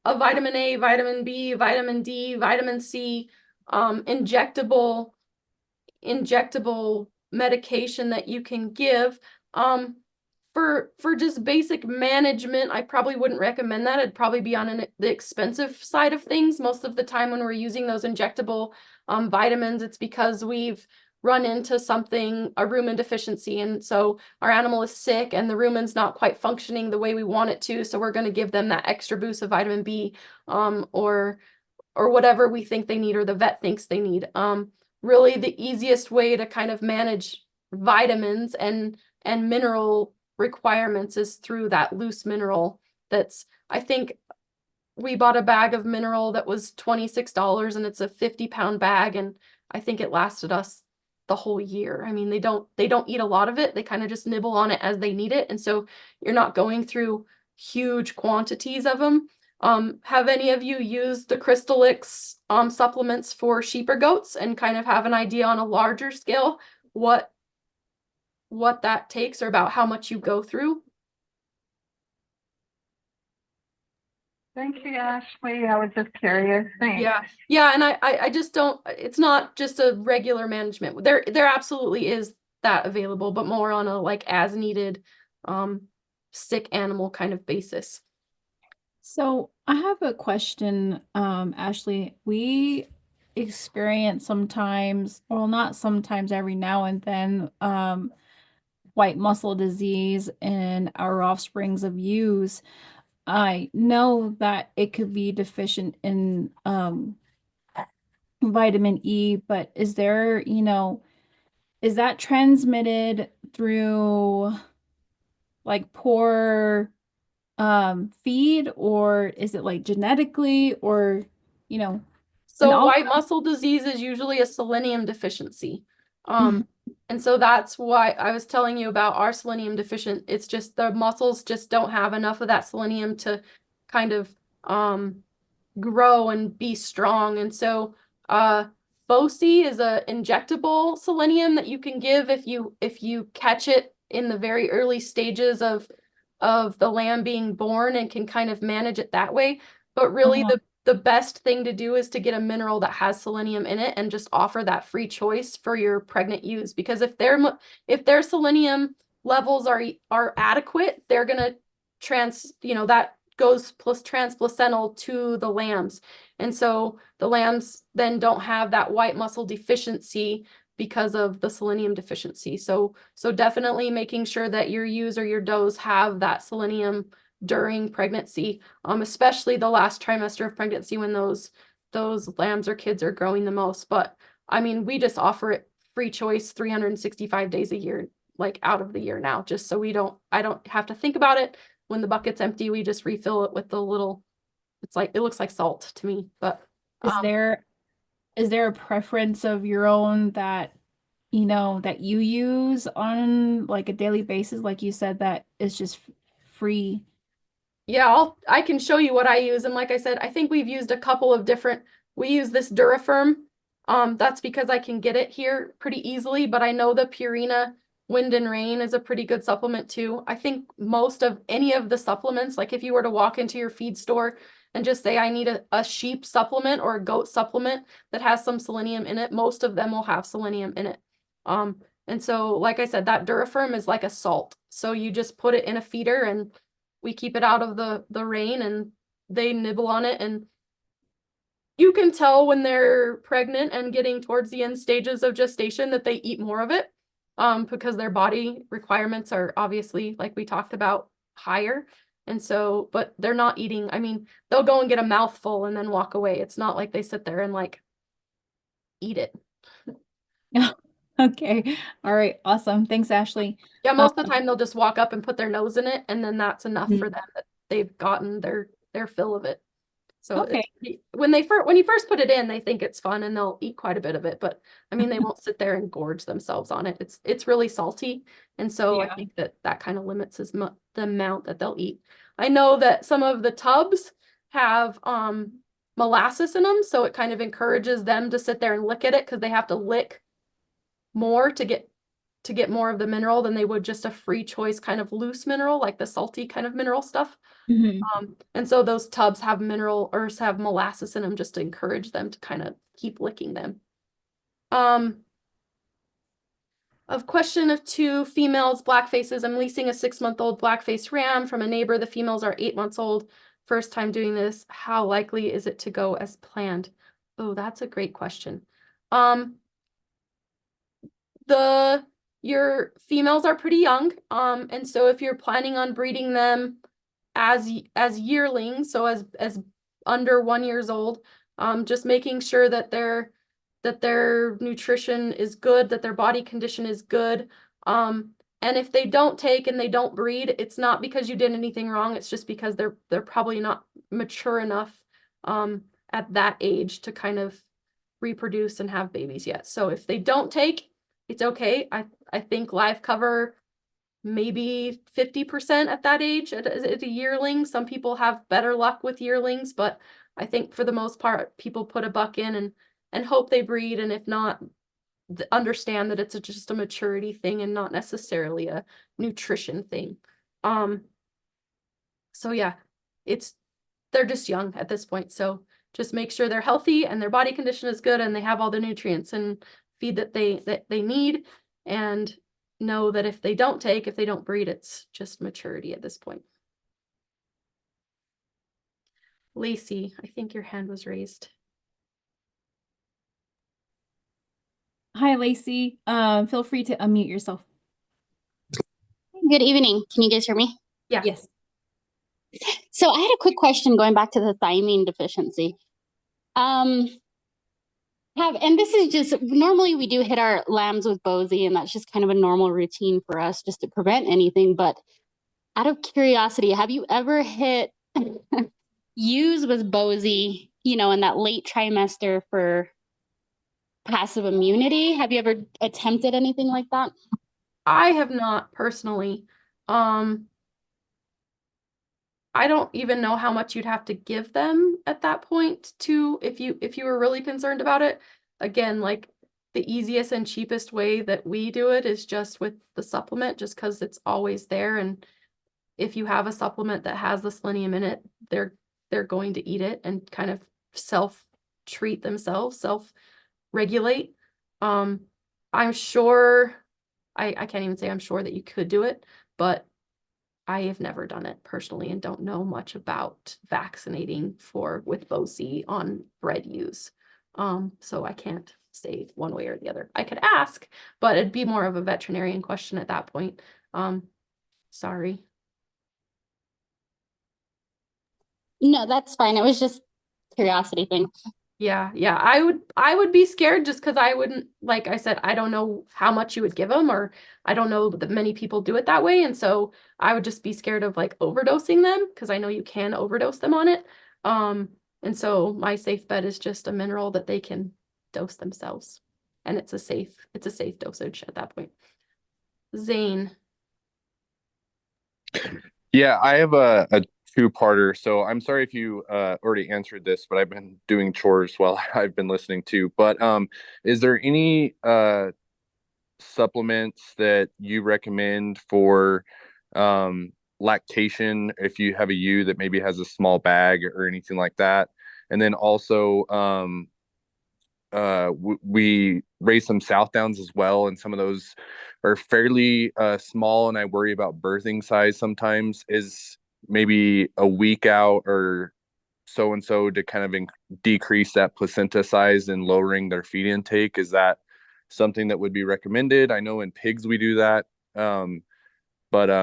a vitamin A, vitamin B, vitamin D, vitamin C, injectable medication that you can give. For just basic management, I probably wouldn't recommend that. It'd probably be on the expensive side of things. Most of the time when we're using those injectable vitamins, it's because we've run into something, a rumen deficiency. And so our animal is sick and the rumen's not quite functioning the way we want it to. So we're going to give them that extra boost of vitamin B or whatever we think they need or the vet thinks they need. Really the easiest way to kind of manage vitamins and mineral requirements is through that loose mineral. That's, I think we bought a bag of mineral that was $26 and it's a 50-pound bag, and I think it lasted us the whole year. I mean, they don't eat a lot of it. They kind of just nibble on it as they need it. And so you're not going through huge quantities of them. Have any of you used the Crystallix supplements for sheep or goats and kind of have an idea on a larger scale what that takes or about how much you go through? Thank you, Ashley. I was just curious. Thanks. Yeah, and I just don't, it's not just a regular management. There absolutely is that available, but more on a like as needed sick animal kind of basis. So I have a question, Ashley. We experience sometimes, well, not sometimes, every now and then, white muscle disease in our offsprings of ewes. I know that it could be deficient in vitamin E, but is there, is that transmitted through like poor feed, or is it like genetically, or So white muscle disease is usually a selenium deficiency. Mhm. And so that's why I was telling you about our selenium deficient. It's just the muscles just don't have enough of that selenium to kind of grow and be strong. And so Bosi is a injectable selenium that you can give if you catch it in the very early stages of the lamb being born and can kind of manage it that way. But really the best thing to do is to get a mineral that has selenium in it and just offer that free choice for your pregnant ewes, because if their selenium levels are adequate, they're gonna that goes plus transplacental to the lambs. And so the lambs then don't have that white muscle deficiency because of the selenium deficiency. So definitely making sure that your ewes or your does have that selenium during pregnancy, especially the last trimester of pregnancy when those lambs or kids are growing the most. But I mean, we just offer it free choice 365 days a year, like out of the year now, just so I don't have to think about it. When the bucket's empty, we just refill it with the little, it looks like salt to me, but Is there a preference of your own that that you use on like a daily basis, like you said, that is just free? yeah, I can show you what I use. And like I said, I think we've used a couple of different, we use this Durafirm. That's because I can get it here pretty easily, but I know the Purina Wind and Rain is a pretty good supplement too. I think most of any of the supplements, like if you were to walk into your feed store and just say, I need a sheep supplement or a goat supplement that has some selenium in it, most of them will have selenium in it. And so, like I said, that Durafirm is like a salt. So you just put it in a feeder and we keep it out of the rain and they nibble on it, and you can tell when they're pregnant and getting towards the end stages of gestation that they eat more of it because their body requirements are obviously, like we talked about, higher. And so, but they're not eating, I mean, they'll go and get a mouthful and then walk away. It's not like they sit there and like eat it. Okay. All right. Awesome. Thanks, Ashley. Yeah, most of the time they'll just walk up and put their nose in it, and then that's enough for Mhm. them that they've gotten their fill of it. So Okay. when you first put it in, they think it's fun and they'll eat quite a bit of it. But I mean, they won't sit there and gorge themselves on it. It's really salty, and so I Yeah. think that kind of limits the amount that they'll eat. I know that some of the tubs have molasses in them, so it kind of encourages them to sit there and lick at it because they have to lick more to get more of the mineral than they would just a free choice kind of loose mineral, like the salty kind of mineral stuff. Mhm. And so those tubs have mineral or have molasses in them just to encourage them to kind of keep licking them. Of question of 2 females, black faces. I'm leasing a 6-month-old black face ram from a neighbor. The females are 8 months old. First time doing this. How likely is it to go as planned? Oh, that's a great question. Your females are pretty young. And so if you're planning on breeding them as yearlings, so as under 1 years old, just making sure that their nutrition is good, that their body condition is good. And if they don't take and they don't breed, it's not because you did anything wrong. It's just because they're probably not mature enough at that age to kind of reproduce and have babies yet. So if they don't take, it's okay. I think live cover maybe 50% at that age at a yearling. Some people have better luck with yearlings, but I think for the most part, people put a buck in and hope they breed. And if not, understand that it's just a maturity thing and not necessarily a nutrition thing. So yeah, they're just young at this point. So just make sure they're healthy and their body condition is good and they have all the nutrients and feed that they need, and know that if they don't breed, it's just maturity at this point. Lacey, I think your hand was raised. Hi, Lacey. Feel free to unmute yourself. Good evening. Can you guys hear me? Yeah. Yes. So I had a quick question going back to the thiamine deficiency. And this is just, normally we do hit our lambs with Bosie, and that's just kind of a normal routine for us just to prevent anything. But out of curiosity, have you ever hit ewes with Bosie, in that late trimester for passive immunity? Have you ever attempted anything like that? I have not personally. I don't even know how much you'd have to give them at that point to if you were really concerned about it. Again, like the easiest and cheapest way that we do it is just with the supplement, just because it's always there. And if you have a supplement that has the selenium in it, they're going to eat it and kind of self-treat themselves, self-regulate. I'm sure I can't even say I'm sure that you could do it, but I have never done it personally and don't know much about vaccinating with BOC on bred ewes. So I can't say one way or the other. I could ask, but it'd be more of a veterinarian question at that point. Sorry. No, that's fine. It was just curiosity thing. Yeah, I would be scared just because I wouldn't, like I said, I don't know how much you would give them, or I don't know that many people do it that way. And so I would just be scared of like overdosing them because I know you can overdose them on it. And so my safe bet is just a mineral that they can dose themselves. And it's a safe dosage at that point. Zane. Yeah, I have a two-parter. So I'm sorry if you already answered this, but I've been doing chores while I've been listening too. But is there any supplements that you recommend for lactation if you have a ewe that maybe has a small bag or anything like that? And then also we raise some Southdowns as well, and some of those are fairly small, and I worry about birthing size sometimes. Is maybe a week out or so and so to kind of decrease that placenta size and lowering their feed intake? Is that something that would be recommended? I know in pigs we do that, but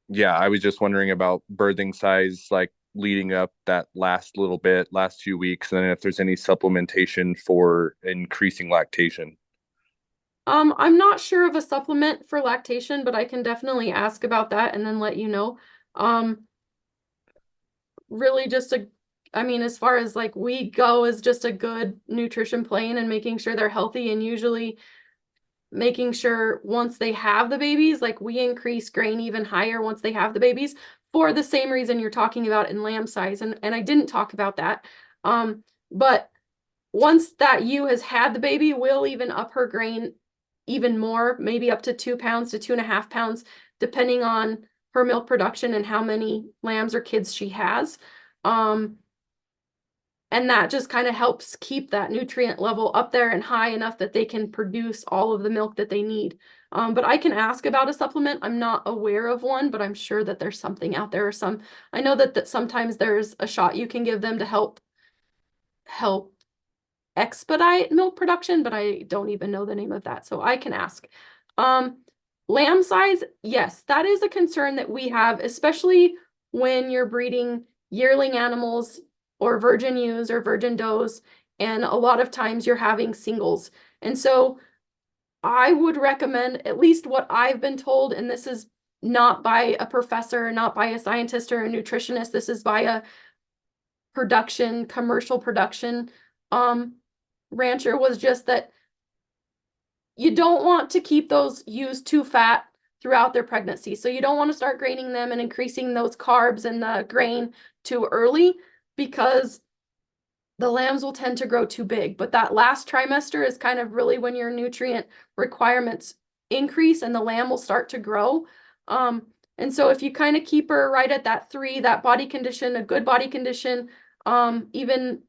yeah, I was just wondering about birthing size, like leading up that last little bit, last 2 weeks, and then if there's any supplementation for increasing lactation. I'm not sure of a supplement for lactation, but I can definitely ask about that and then let you know. Really just I mean, as far as like we go, is just a good nutrition plan and making sure they're healthy, and usually making sure once they have the babies, like we increase grain even higher once they have the babies for the same reason you're talking about in lamb size. And I didn't talk about that. But once that ewe has had the baby, we'll even up her grain even more, maybe up to 2 pounds to 2.5 pounds, depending on her milk production and how many lambs or kids she has. And that just kind of helps keep that nutrient level up there and high enough that they can produce all of the milk that they need. But I can ask about a supplement. I'm not aware of one, but I'm sure that there's something out there, or some. I know that sometimes there's a shot you can give them to help expedite milk production, but I don't even know the name of that, so I can ask. Lamb size, yes, that is a concern that we have, especially when you're breeding yearling animals or virgin ewes or virgin does, and a lot of times you're having singles. And so I would recommend, at least what I've been told, and this is not by a professor, not by a scientist or a nutritionist, this is by a commercial production rancher, was just that you don't want to keep those ewes too fat throughout their pregnancy. So you don't want to start graining them and increasing those carbs and the grain too early, because the lambs will tend to grow too big. But that last trimester is kind of really when your nutrient requirements increase and the lamb will start to grow. And so if you kind of keep her right at that 3, that body condition, a good body condition, even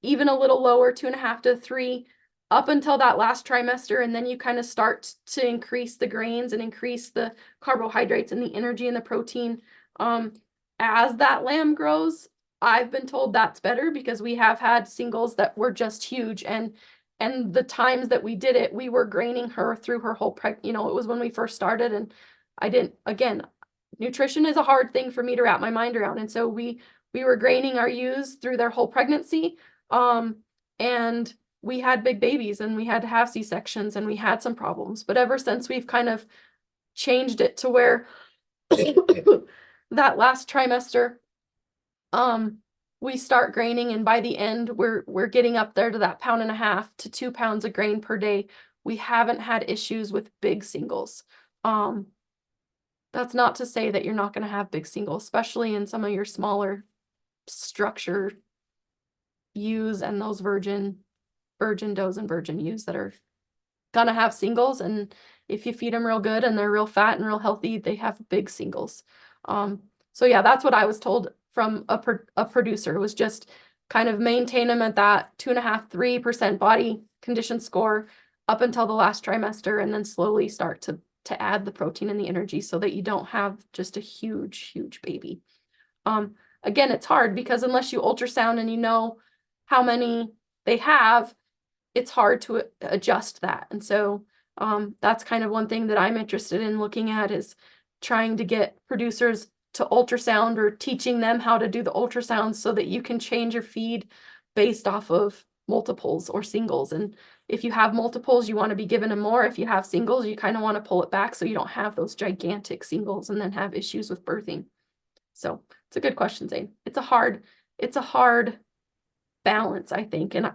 a little lower, 2.5 to 3, up until that last trimester, and then you kind of start to increase the grains and increase the carbohydrates and the energy and the protein. As that lamb grows, I've been told that's better, because we have had singles that were just huge, and the times that we did it, we were graining her through her whole it was when we first started, and I didn't, again, nutrition is a hard thing for me to wrap my mind around, and so we were graining our ewes through their whole pregnancy, and we had big babies, and we had to have C-sections, and we had some problems. But ever since we've kind of changed it to where that last trimester, we start graining, and by the end we're getting up there to that 1.5 to 2 pounds of grain per day. We haven't had issues with big singles. That's not to say that you're not going to have big singles, especially in some of your smaller structure ewes and those virgin does and virgin ewes that are gonna have singles, and if you feed them real good and they're real fat and real healthy, they have big singles. So yeah, that's what I was told from a producer, was just kind of maintain them at that 2.5–3% body condition score up until the last trimester, and then slowly start to add the protein and the energy so that you don't have just a huge baby. Again, it's hard because unless you ultrasound and you know how many they have, it's hard to adjust that. And so that's kind of one thing that I'm interested in looking at, is trying to get producers to ultrasound, or teaching them how to do the ultrasounds so that you can change your feed based off of multiples or singles. And if you have multiples, you want to be giving them more. If you have singles, you kind of want to pull it back so you don't have those gigantic singles and then have issues with birthing. So it's a good question, Zane. It's a hard balance, I think, and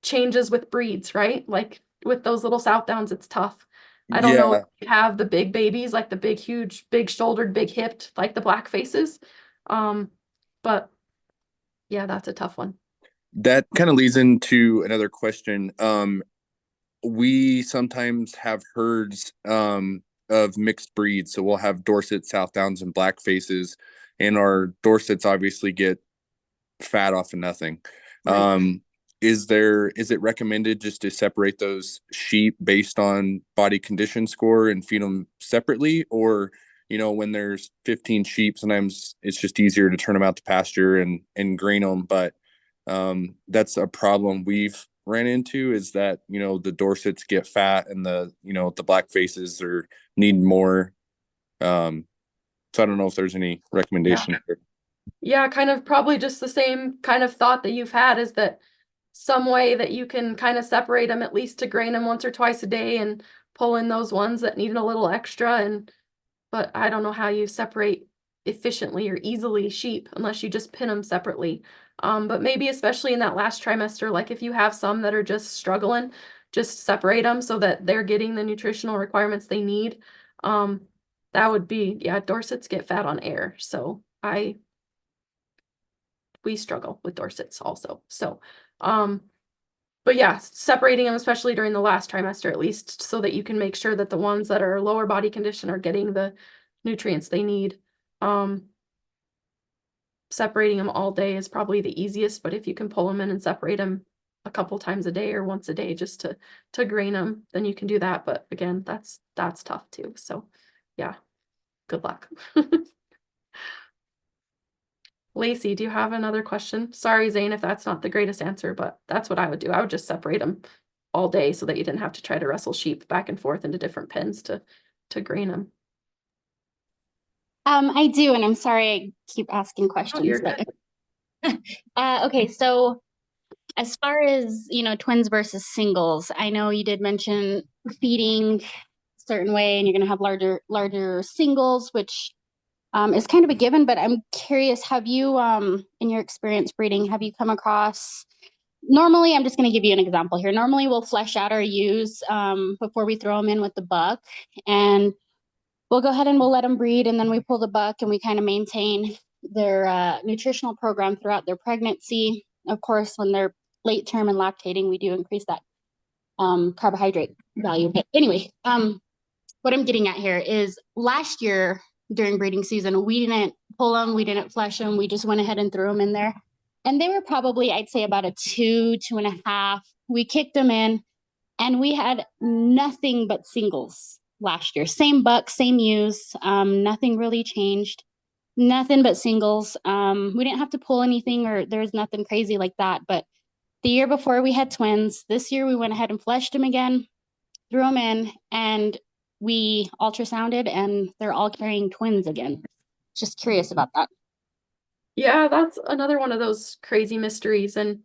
changes with breeds, right? Like with those little Southdowns, it's tough. I don't know if you have the big babies, like the big, huge, big shouldered, big hipped, like the black faces. But yeah, that's a tough one. That kind of leads into another question. We sometimes have herds of mixed breeds. So we'll have Dorset, Southdowns, and black faces, and our Dorsets obviously get fat off of nothing. Right. Is it recommended just to separate those sheep based on body condition score and feed them separately? Or, when there's 15 sheep, sometimes it's just easier to turn them out to pasture and grain them. But that's a problem we've ran into, is that, the Dorsets get fat and the black faces need more. So I don't know if there's any recommendation. Yeah, kind of probably just the same kind of thought that you've had, is that some way that you can kind of separate them, at least to grain them once or twice a day and pull in those ones that need a little extra. But I don't know how you separate efficiently or easily sheep unless you just pin them separately. But maybe especially in that last trimester, like if you have some that are just struggling, just separate them so that they're getting the nutritional requirements they need. That would be, yeah, Dorsets get fat on air. So we struggle with Dorsets also. So, but yeah, separating them, especially during the last trimester, at least, so that you can make sure that the ones that are lower body condition are getting the nutrients they need. Separating them all day is probably the easiest, but if you can pull them in and separate them a couple times a day or once a day just to grain them, then you can do that. But again, that's tough too. So yeah, good luck. Lacey, do you have another question? Sorry, Zane, if that's not the greatest answer, but that's what I would do. I would just separate them all day so that you didn't have to try to wrestle sheep back and forth into different pens to grain them. I do, and I'm sorry I keep asking questions. Oh, you're good. Okay, so as far as, twins versus singles, I know you did mention feeding a certain way and you're going to have larger singles, which is kind of a given, but I'm curious, have you, in your experience breeding, have you come across, normally, I'm just going to give you an example here. Normally we'll flesh out our ewes before we throw them in with the buck, and we'll go ahead and we'll let them breed, and then we pull the buck and we kind of maintain their nutritional program throughout their pregnancy. Of course, when they're late term and lactating, we do increase that carbohydrate value. But anyway, what I'm getting at here is last year during breeding season, we didn't pull them, we didn't flesh them, we just went ahead and threw them in there. And they were probably, I'd say, about a 2.5. We kicked them in, and we had nothing but singles last year. Same buck, same ewes, nothing really changed. Nothing but singles. We didn't have to pull anything, or there's nothing crazy like that. But the year before we had twins. This year we went ahead and fleshed them again, threw them in, and we ultrasounded, and they're all carrying twins again. Just curious about that. Yeah, that's another one of those crazy mysteries. And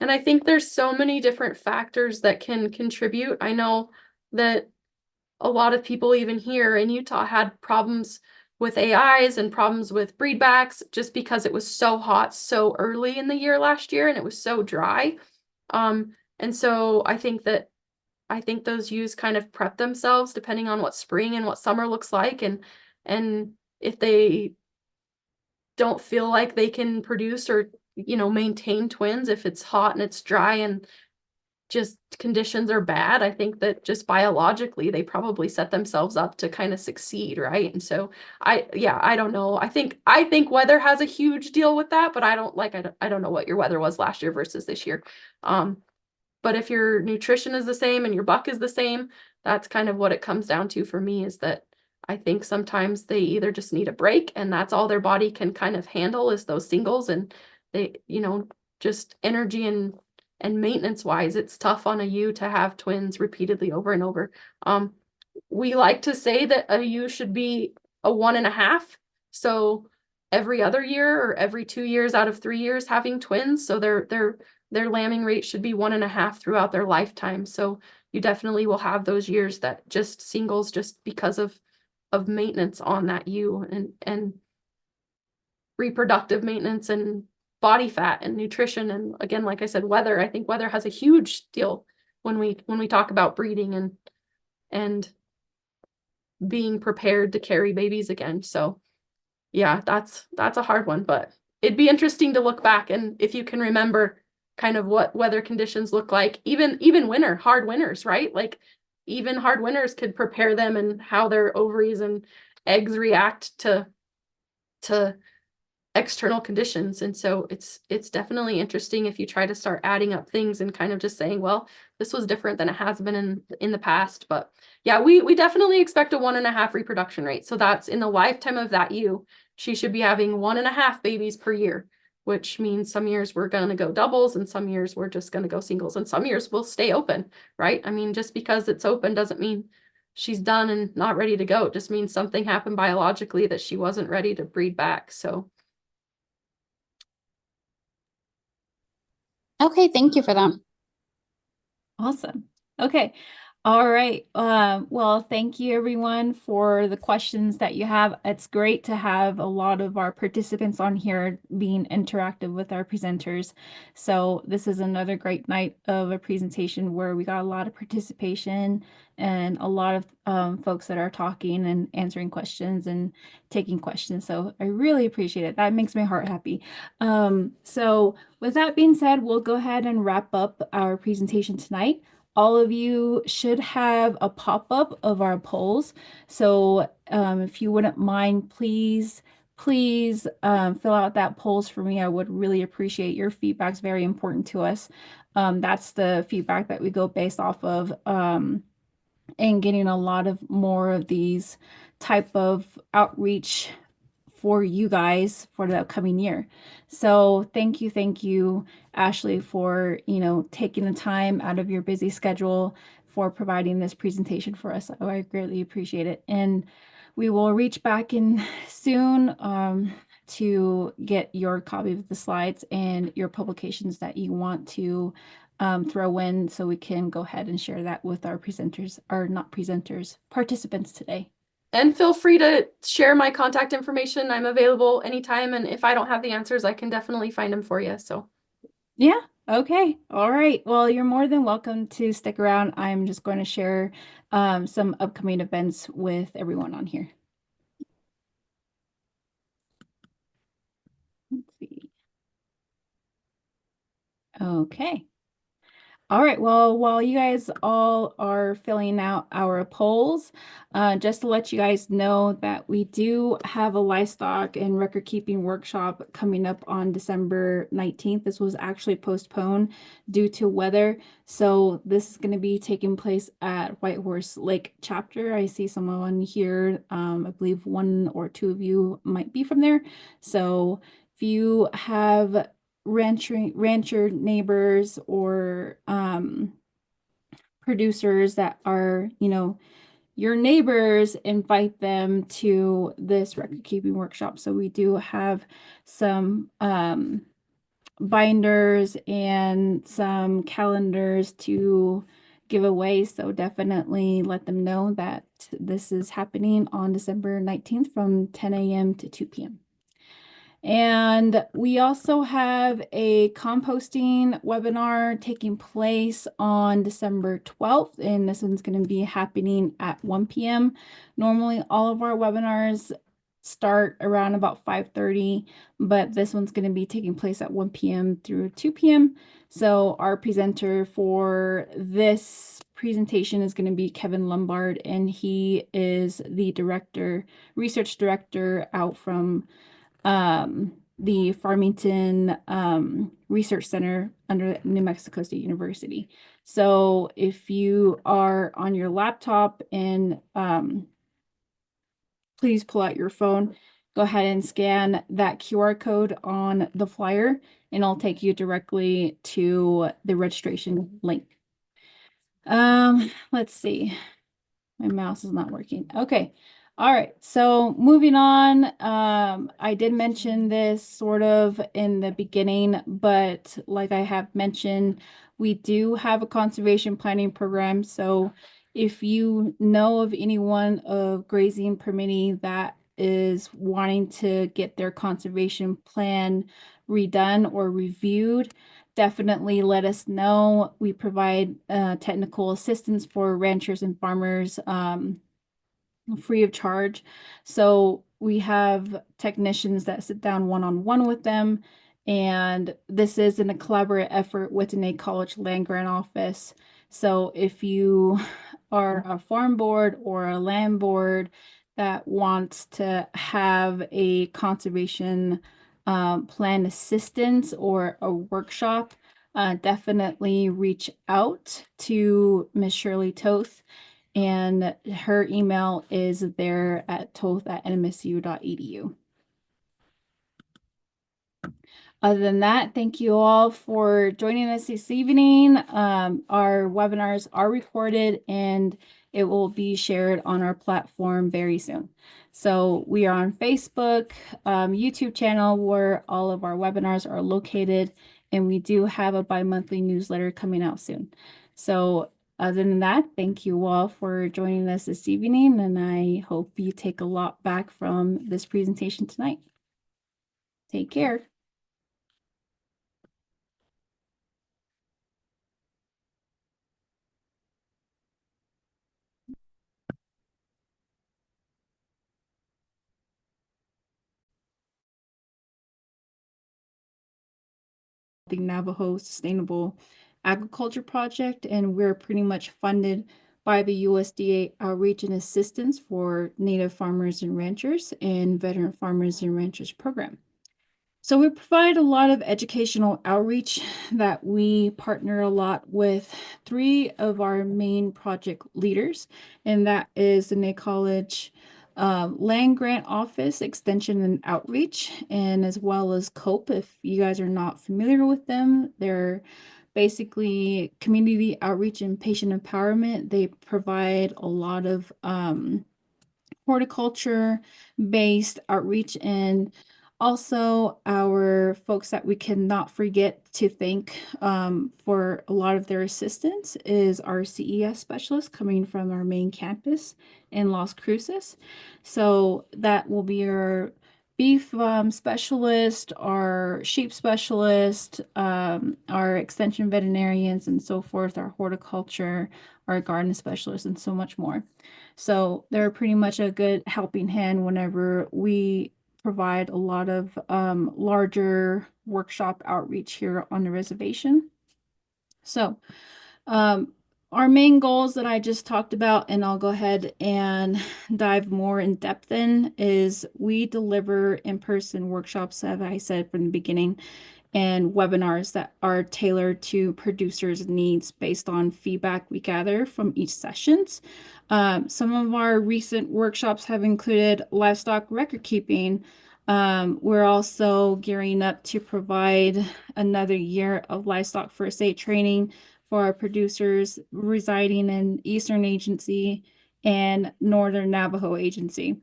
I think there's so many different factors that can contribute. I know that a lot of people even here in Utah had problems with AIs and problems with breedbacks, just because it was so hot so early in the year last year and it was so dry. And so I think those ewes kind of prep themselves depending on what spring and what summer looks like, and if they don't feel like they can produce or maintain twins if it's hot and it's dry and just conditions are bad, I think that just biologically they probably set themselves up to kind of succeed, right? And so I don't know. I think weather has a huge deal with that, but I don't know what your weather was last year versus this year. But if your nutrition is the same and your buck is the same, that's kind of what it comes down to for me, is that I think sometimes they either just need a break and that's all their body can kind of handle is those singles, and they, just energy and maintenance wise, it's tough on a ewe to have twins repeatedly over and over. We like to say that a ewe should be a 1.5. So every other year or every 2 years out of 3 years having twins. So their lambing rate should be 1.5 throughout their lifetime. So you definitely will have those years that just singles just because of maintenance on that ewe and reproductive maintenance and body fat and nutrition. And again, like I said, weather, I think weather has a huge deal when we talk about breeding and being prepared to carry babies again. So yeah, that's a hard one, but it'd be interesting to look back and if you can remember kind of what weather conditions look like, even hard winters, right? Like even hard winters could prepare them and how their ovaries and eggs react to external conditions. And so it's definitely interesting if you try to start adding up things and kind of just saying, well, this was different than it has been in the past. But yeah, we definitely expect a 1.5 reproduction rate. So that's in the lifetime of that ewe, she should be having 1.5 babies per year, which means some years we're going to go doubles and some years we're just going to go singles and some years we'll stay open, right? I mean, just because it's open doesn't mean she's done and not ready to go. It just means something happened biologically that she wasn't ready to breed back. So Okay, thank you for that. Awesome. Okay. All right. Well, thank you everyone for the questions that you have. It's great to have a lot of our participants on here being interactive with our presenters. So this is another great night of a presentation where we got a lot of participation and a lot of folks that are talking and answering questions and taking questions. So I really appreciate it. That makes my heart happy. So with that being said, we'll go ahead and wrap up our presentation tonight. All of you should have a pop-up of our polls. So if you wouldn't mind, please fill out that polls for me. I would really appreciate your feedback. It's very important to us. That's the feedback that we go based off of, and getting a lot of more of these type of outreach for you guys for the upcoming year. So thank you, Ashley, for taking the time out of your busy schedule for providing this presentation for us. Oh, I greatly appreciate it. And we will reach back in soon to get your copy of the slides and your publications that you want to throw in, so we can go ahead and share that with our presenters, or not presenters, participants today. And feel free to share my contact information. I'm available anytime. And if I don't have the answers, I can definitely find them for you. So yeah. Okay. All right. Well, you're more than welcome to stick around. I'm just going to share some upcoming events with everyone on here. Let's see. Okay. All right, well, while you guys all are filling out our polls, just to let you guys know that we do have a livestock and record keeping workshop coming up on December 19th. This was actually postponed due to weather. So this is going to be taking place at Whitehorse Lake chapter. I see someone here. I believe 1 or 2 of you might be from there. So if you have rancher neighbors or producers that are, your neighbors, invite them to this record keeping workshop. So we do have some binders and some calendars to giveaway. So definitely let them know that this is happening on December 19th from 10 a.m. to 2 p.m. And we also have a composting webinar taking place on December 12th, and this one's going to be happening at 1 p.m. Normally, all of our webinars start around about 5:30, but this one's going to be taking place at 1 p.m. through 2 p.m. So our presenter for this presentation is going to be Kevin Lombard, and he is the research director out from the Farmington Research Center under New Mexico State University. So if you are on your laptop and please pull out your phone, go ahead and scan that QR code on the flyer, and it'll take you directly to the registration link. Let's see. My mouse is not working. Okay. All right. So moving on, I did mention this sort of in the beginning, but like I have mentioned, we do have a conservation planning program. So if you know of anyone of grazing permitting that is wanting to get their conservation plan redone or reviewed, definitely let us know. We provide technical assistance for ranchers and farmers free of charge. So we have technicians that sit down one-on-one with them. And this is in a collaborative effort within a college land grant office. So if you are a farm board or a land board that wants to have a conservation plan assistance or a workshop, definitely reach out to Ms. Shirley Toth, and her email is there at toth@nmsu.edu. Other than that, thank you all for joining us this evening. Our webinars are recorded and it will be shared on our platform very soon. So we are on Facebook, YouTube channel where all of our webinars are located, and we do have a bi-monthly newsletter coming out soon. So other than that, thank you all for joining us this evening, and I hope you take a lot back from this presentation tonight. Take care. The Navajo Sustainable Agriculture Project, and we're pretty much funded by the USDA Outreach and Assistance for Native Farmers and Ranchers and Veteran Farmers and Ranchers program. So we provide a lot of educational outreach that we partner a lot with 3 of our main project leaders, and that is the Nay College Land Grant Office, Extension and Outreach, and as well as COPE. If you guys are not familiar with them, they're basically community outreach and patient empowerment. They provide a lot of horticulture-based outreach, and also our folks that we cannot forget to thank for a lot of their assistance is our CES specialist coming from our main campus in Las Cruces. So that will be our beef specialist, our sheep specialist, our extension veterinarians and so forth, our horticulture, our garden specialist, and so much more. So they're pretty much a good helping hand whenever we provide a lot of larger workshop outreach here on the reservation. So our main goals that I just talked about, and I'll go ahead and dive more in depth in, is we deliver in-person workshops, as I said from the beginning, and webinars that are tailored to producers' needs based on feedback we gather from each sessions. Some of our recent workshops have included livestock record keeping. We're also gearing up to provide another year of livestock first aid training for our producers residing in Eastern Agency and Northern Navajo Agency.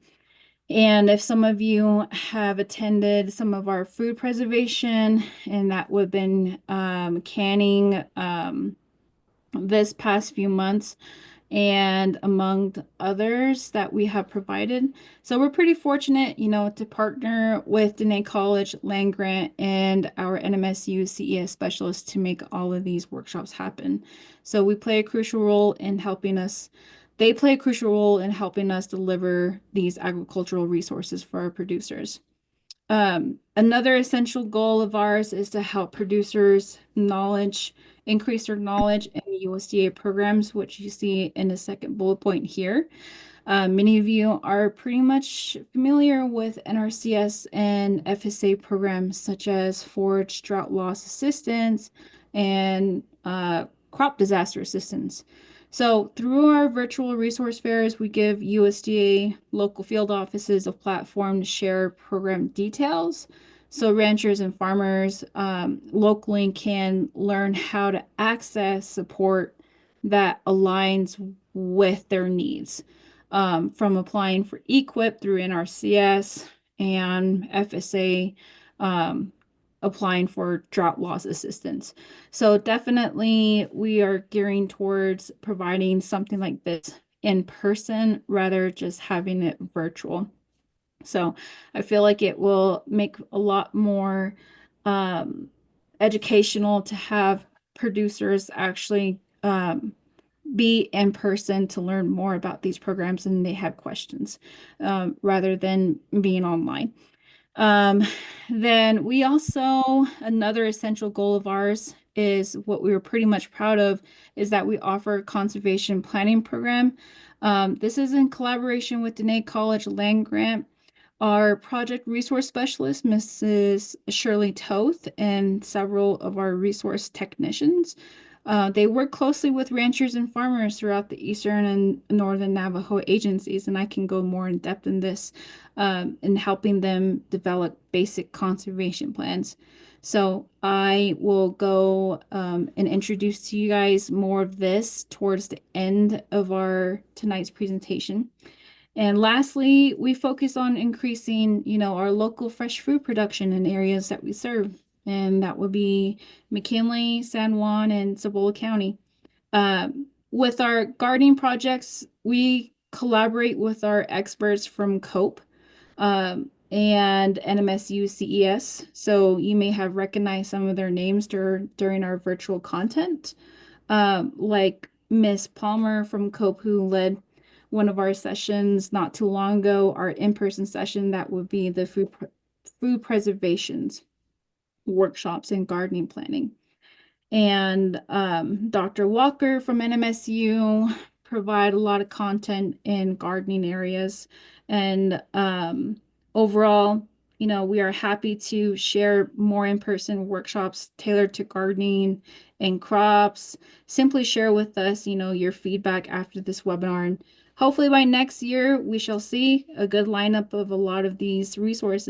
And if some of you have attended some of our food preservation, and that would have been canning this past few months, and among others that we have provided. So we're pretty fortunate, to partner with Dene College, land grant, and our NMSU CES specialists to make all of these workshops happen. So we play a crucial role in helping us. They play a crucial role in helping us deliver these agricultural resources for our producers. Another essential goal of ours is to help producers increase their knowledge in USDA programs, which you see in the second bullet point here. Many of you are pretty much familiar with NRCS and FSA programs such as forage drought loss assistance and crop disaster assistance. So through our virtual resource fairs, we give USDA local field offices a platform to share program details. So ranchers and farmers locally can learn how to access support that aligns with their needs, from applying for EQIP through NRCS and FSA, applying for drought loss assistance. So definitely we are gearing towards providing something like this in person rather just having it virtual. So I feel like it will make a lot more educational to have producers actually be in person to learn more about these programs and they have questions, rather than being online. Then we also, another essential goal of ours is what we were pretty much proud of is that we offer a conservation planning program. This is in collaboration with Dene College Land Grant. Our project resource specialist, Mrs. Shirley Toth, and several of our resource technicians. They work closely with ranchers and farmers throughout the Eastern and Northern Navajo agencies, and I can go more in depth in this, in helping them develop basic conservation plans. So I will go and introduce to you guys more of this towards the end of our tonight's presentation. And lastly, we focus on increasing, our local fresh food production in areas that we serve. And that would be McKinley, San Juan, and Cibola County. With our gardening projects, we collaborate with our experts from COPE, and NMSU CES. So you may have recognized some of their names during our virtual content, like Miss Palmer from COPE, who led one of our sessions not too long ago, our in-person session, that would be the food preservations workshops in gardening planning. And Dr. Walker from NMSU provide a lot of content in gardening areas. And overall, we are happy to share more in-person workshops tailored to gardening and crops. Simply share with us, your feedback after this webinar. And hopefully by next year, we shall see a good lineup of a lot of these resources.